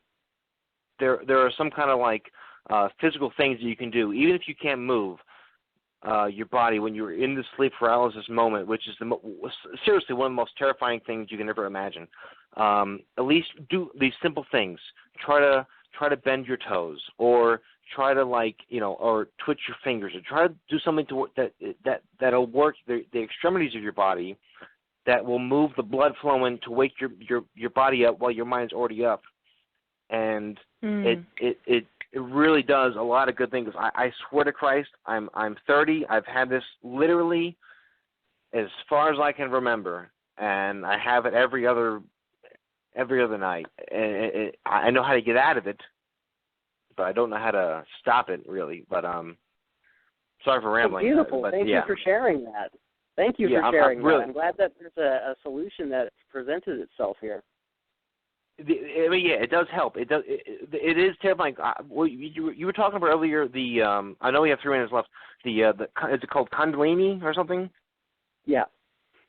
there are some kind of like physical things that you can do, even if you can't move your body when you're in the sleep paralysis moment, which is seriously one of the most terrifying things you can ever imagine. At least do these simple things. Try to bend your toes, or try to or twitch your fingers, or try to do something that'll work the extremities of your body, that will move the blood flowing to wake your body up while your mind's already up. And it really does a lot of good things. I swear to Christ, I'm 30. I've had this literally as far as I can remember, and I have it every other night. And I know how to get out of it, but I don't know how to stop it really. But sorry for rambling. Beautiful. But, Thank you for sharing that. Thank you for sharing really, that. I'm glad that there's a solution that's presented itself here. I mean, yeah, it does help. It does. It is terrifying. You were talking about earlier. I know we have 3 minutes left. Is it called Kundalini or something? Yeah.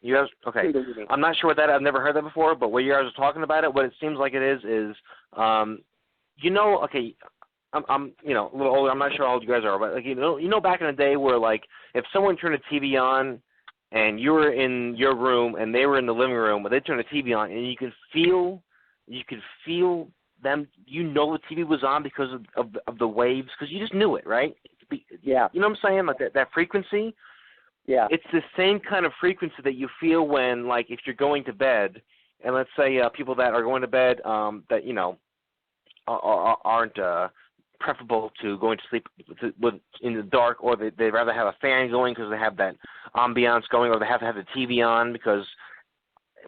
You guys, okay. Kundalini. I'm not sure what that. I've never heard that before. But when you guys are talking about it, what it seems like it is, okay. I'm a little older. I'm not sure how old you guys are, but back in the day where if someone turned a TV on and you were in your room and they were in the living room, but they turned the TV on and you could feel them. The TV was on because of the waves, because you just knew it, right? Yeah. You know what I'm saying? Like that frequency. Yeah. It's the same kind of frequency that you feel when, if you're going to bed, and let's say people that are going to bed that aren't preferable to going to sleep in the dark, or they'd rather have a fan going because they have that ambiance going, or they have to have the TV on because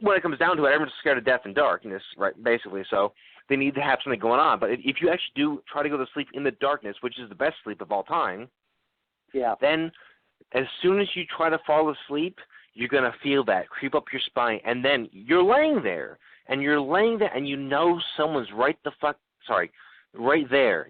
when it comes down to it, everyone's scared to death in darkness, right, basically. So they need to have something going on. But if you actually do try to go to sleep in the darkness, which is the best sleep of all time, then as soon as you try to fall asleep, you're going to feel that creep up your spine. And then you're laying there, and someone's right there.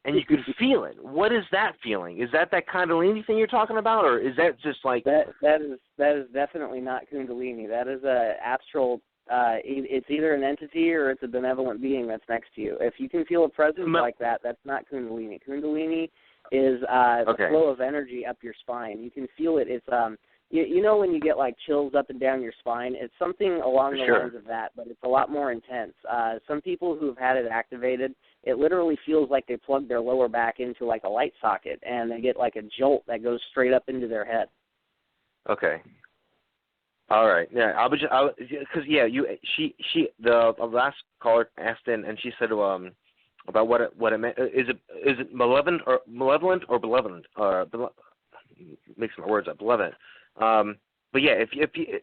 And you can feel it. What is that feeling? Is that Kundalini thing you're talking about, or is that just like that is definitely not Kundalini. That is a astral. It's either an entity or it's a benevolent being that's next to you. If you can feel a presence like that, that's not Kundalini. Kundalini is the flow of energy up your spine. You can feel it. It's when you get chills up and down your spine, it's something along the lines of that, but it's a lot more intense. Some people who have had it activated, it literally feels like they plug their lower back into a light socket, and they get a jolt that goes straight up into their head. Okay. All right. Yeah, the last caller asked in, and she said about what it meant. Is it malevolent or benevolent? Mixing my words up. Benevolent. But yeah, if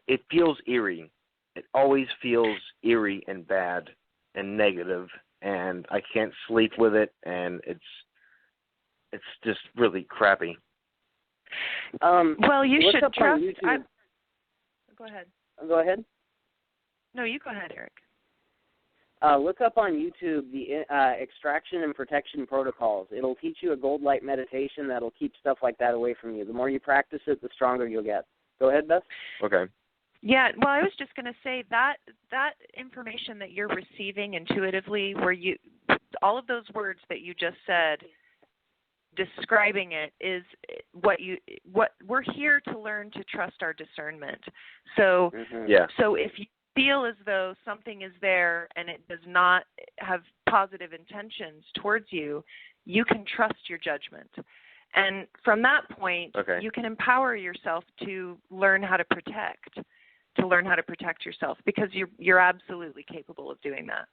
it feels eerie. It always feels eerie and bad and negative, and I can't sleep with it, and it's just really crappy. Well, you should trust. Go ahead. Go ahead. No, you go ahead, Eric. Look up on YouTube the extraction and protection protocols. It'll teach you a gold light meditation that'll keep stuff like that away from you. The more you practice it, the stronger you'll get. Go ahead, Beth. Okay. Yeah, well, I was just going to say that information that you're receiving intuitively, where all of those words that you just said, describing it, is what we're here to learn to trust our discernment. So, So if you feel as though something is there and it does not have positive intentions towards you, you can trust your judgment. And from that point, you can empower yourself to learn how to protect yourself, because you're absolutely capable of doing that.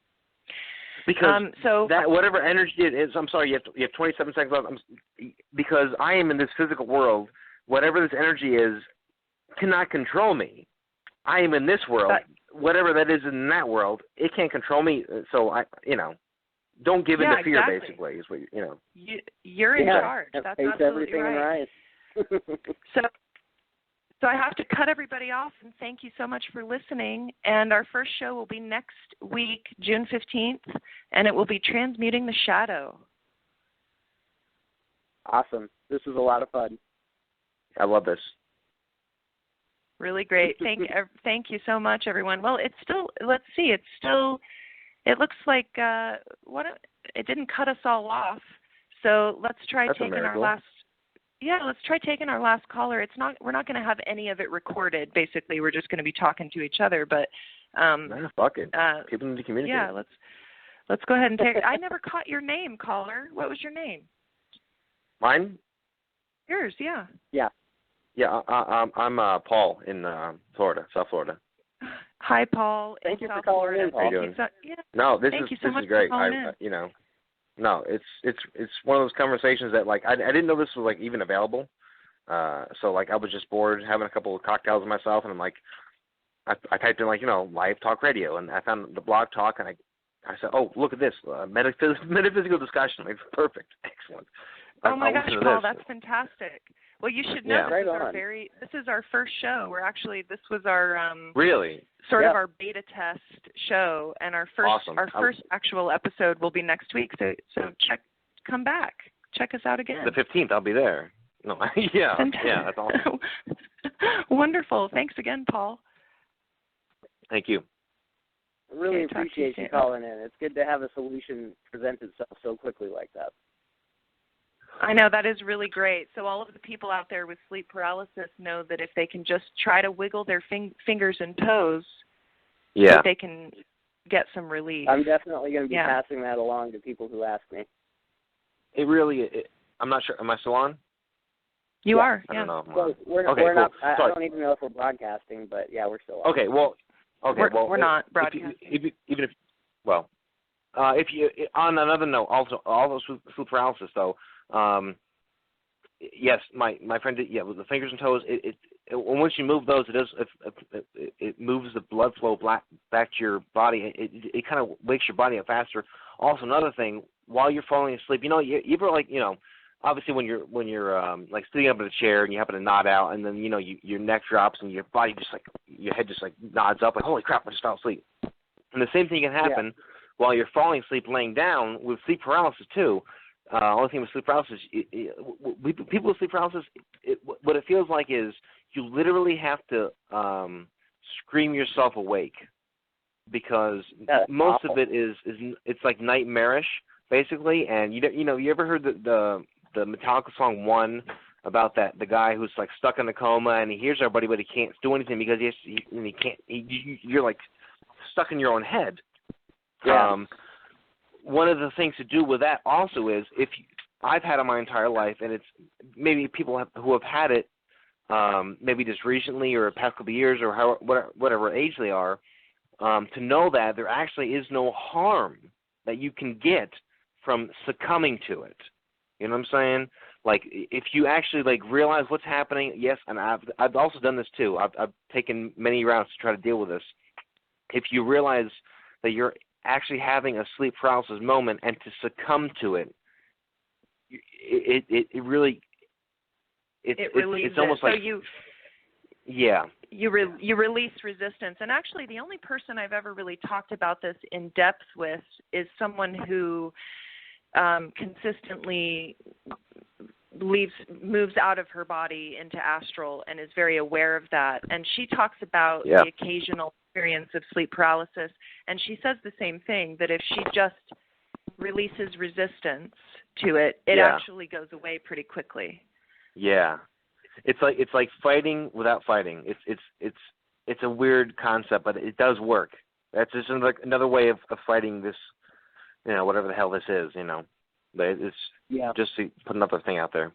Because that whatever energy it is, I'm sorry, you have 27 seconds left. Because I am in this physical world whatever this energy is cannot control me. I am in this world. Whatever that is in that world, it can't control me. So don't give in to fear. Exactly. Basically, is what You're in charge. That's face absolutely everything right. right. So I have to cut everybody off, and thank you so much for listening. And our first show will be next week, June 15th, and it will be Transmuting the Shadow. Awesome. This was a lot of fun. I love this. Really great. Thank you so much, everyone. Well, it's still, let's see, it looks like it didn't cut us all off. So let's try taking our last. Yeah, let's try taking our last caller. We're not going to have any of it recorded. Basically, we're just going to be talking to each other. But fuck it. Keep them to communicate. Yeah, let's go ahead and take. I never caught your name, caller. What was your name? Mine? Yours, yeah. Yeah. Yeah, I'm Paul in Florida, South Florida. Hi, Paul. Thank you South for calling Florida. in, Paul. How you doing? No, this is great. No, it's one of those conversations that I didn't know this was even available. So I was just bored having a couple of cocktails myself, and I'm I typed in live talk radio, and I found the blog talk, and I said, oh, look at this metaphysical discussion. It's perfect, excellent. Oh my gosh, Paul, that's fantastic. Well, you should know this is our first show. This was our really sort of our beta test show, and our first actual episode will be next week. So come back, check us out again. The 15th, I'll be there. No, yeah, that's awesome. Wonderful. Thanks again, Paul. Thank you. I really appreciate you calling in. It's good to have a solution present itself so quickly like that. I know, that is really great. So all of the people out there with sleep paralysis know that if they can just try to wiggle their fingers and toes, that they can get some relief. I'm definitely going to be passing that along to people who ask me. I'm not sure. Am I still on? You are. I don't know. Well, we're not. I don't even know if we're broadcasting, but yeah, we're still on. We're not broadcasting. If on another note, also all those sleep paralysis though. Yes, my friend did. Yeah, with the fingers and toes, once you move those, it moves the blood flow back to your body. It kind of wakes your body up faster. Also, another thing, while you're falling asleep, you ever obviously when you're sitting up in a chair and you happen to nod out, and then your neck drops and your body your head just nods up, holy crap, I just fell asleep. And the same thing can happen while you're falling asleep, laying down with sleep paralysis too. Only thing with sleep paralysis, people with sleep paralysis, what it feels like is you literally have to scream yourself awake, because most of it is it's nightmarish basically. And you ever heard the Metallica song One about the guy who's stuck in a coma and he hears everybody but he can't do anything because you're stuck in your own head. Yeah. One of the things to do with that also is I've had it my entire life, and it's maybe people who have had it maybe just recently or past couple of years or whatever age they are, to know that there actually is no harm that you can get from succumbing to it. You know what I'm saying? If you actually realize what's happening, yes, and I've also done this too. I've taken many rounds to try to deal with this. If you realize that you're actually having a sleep paralysis moment and to succumb to it, it really it's almost so like you release resistance. And actually, the only person I've ever really talked about this in depth with is someone who consistently moves out of her body into astral and is very aware of that. And she talks about the occasional experience of sleep paralysis, and she says the same thing, that if she just releases resistance to it, it actually goes away pretty quickly. Yeah. It's like fighting without fighting. It's a weird concept, but it does work. That's just another way of fighting this, whatever the hell this is, But it's just to put another thing out there.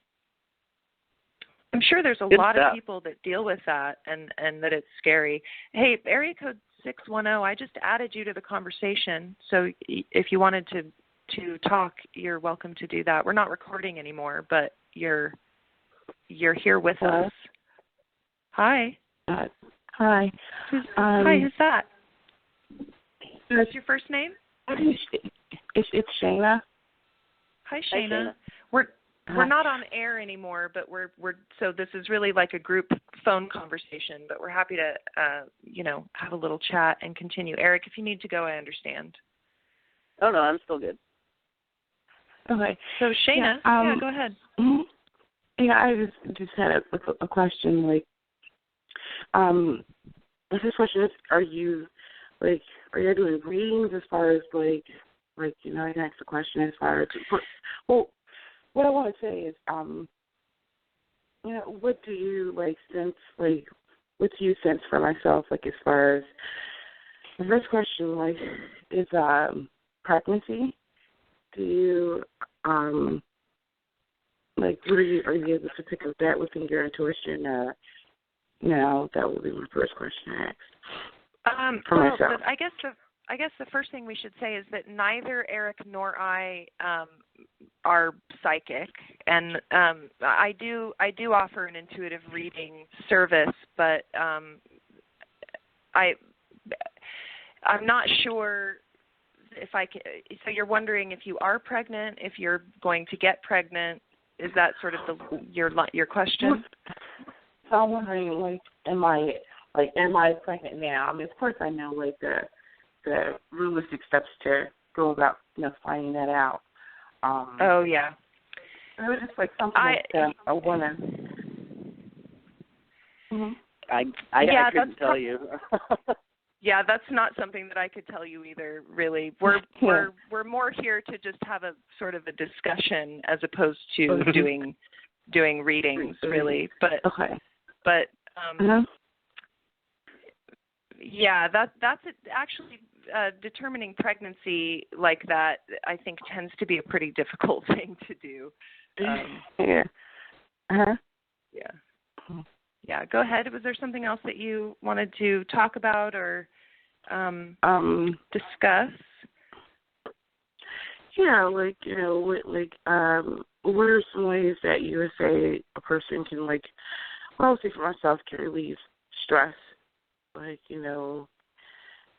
I'm sure there's a lot of people that deal with that and that it's scary. Hey, area code 610, I just added you to the conversation. So if you wanted to talk, you're welcome to do that. We're not recording anymore, but you're you're here with Hello? us. Hi. Hi. Hi, who's that? What's your first name? It's Shayna. Hi, Shayna. We're not on air anymore, but we're so this is really like a group phone conversation, but we're happy to have a little chat and continue. Eric, if you need to go, I understand. Oh no, I'm still good. Okay. So Shayna, go ahead. Mm-hmm. Yeah, I just had a question. Like, the first question is, are you doing readings as far as I can ask the question as far as what I want to say is, what do you sense? What do you sense for myself? As far as the first question, is pregnancy. Do you are you able to pick up that within your intuition? No, that would be my first question to ask for myself. But I guess the first thing we should say is that neither Eric nor I are psychic, and I do offer an intuitive reading service, but I'm not sure if I can. So you're wondering if you are pregnant, if you're going to get pregnant. Is that sort of your question? So I'm wondering, am I pregnant now? I mean, of course I know the realistic steps to go about finding that out. Oh yeah. It was just something that I want to. Mm-hmm. I couldn't tell you. Yeah, that's not something that I could tell you either, really. We're more here to just have a sort of a discussion as opposed to doing readings, really. But okay. But yeah, that's it. Actually, determining pregnancy like that, I think, tends to be a pretty difficult thing to do. Yeah. Uh-huh. Yeah. Yeah. Go ahead. Was there something else that you wanted to talk about or discuss? Yeah, what are some ways that you would say a person can I would say for myself, can relieve stress,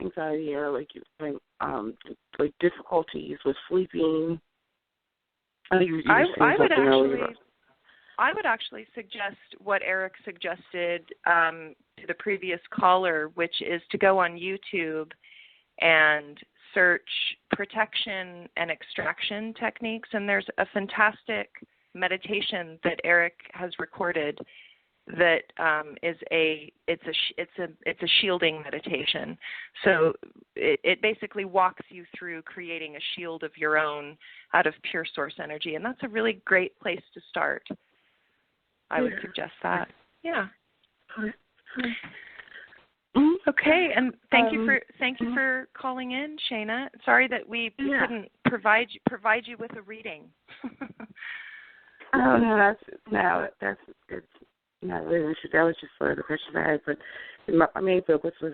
anxiety or difficulties with sleeping. I would actually suggest what Eric suggested to the previous caller, which is to go on YouTube and search protection and extraction techniques, and there's a fantastic meditation that Eric has recorded that is it's a shielding meditation. So it basically walks you through creating a shield of your own out of pure source energy, and that's a really great place to start. I would suggest that. Yeah. Okay, and thank you for calling in, Shayna. Sorry that we couldn't provide you with a reading. Oh no, that's it's not really an issue. That was just sort of the question I had. But my main focus was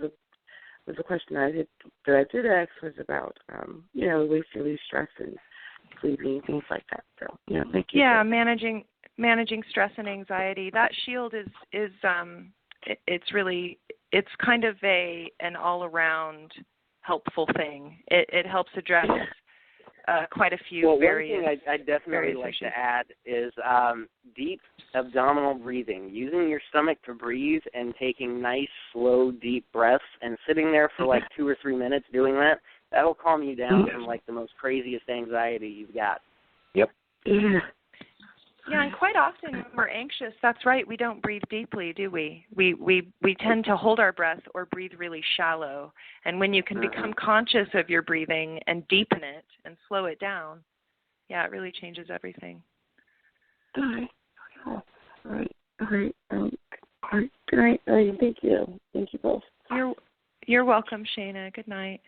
a question that I did ask was about ways to relieve stress and sleeping and things like that. So thank you. Yeah, managing stress and anxiety. That shield is it's kind of an all around helpful thing. It helps address quite a few various. One thing I'd definitely like to add is deep abdominal breathing, using your stomach to breathe and taking nice, slow, deep breaths and sitting there for 2 or 3 minutes doing that. That'll calm you down from the most craziest anxiety you've got. Yep. Yeah, and quite often when we're anxious, that's right, we don't breathe deeply, do we? We tend to hold our breath or breathe really shallow. And when you can become conscious of your breathing and deepen it and slow it down, yeah, it really changes everything. All right. Good night. Thank you. Thank you both. You're welcome, Shayna. Good night.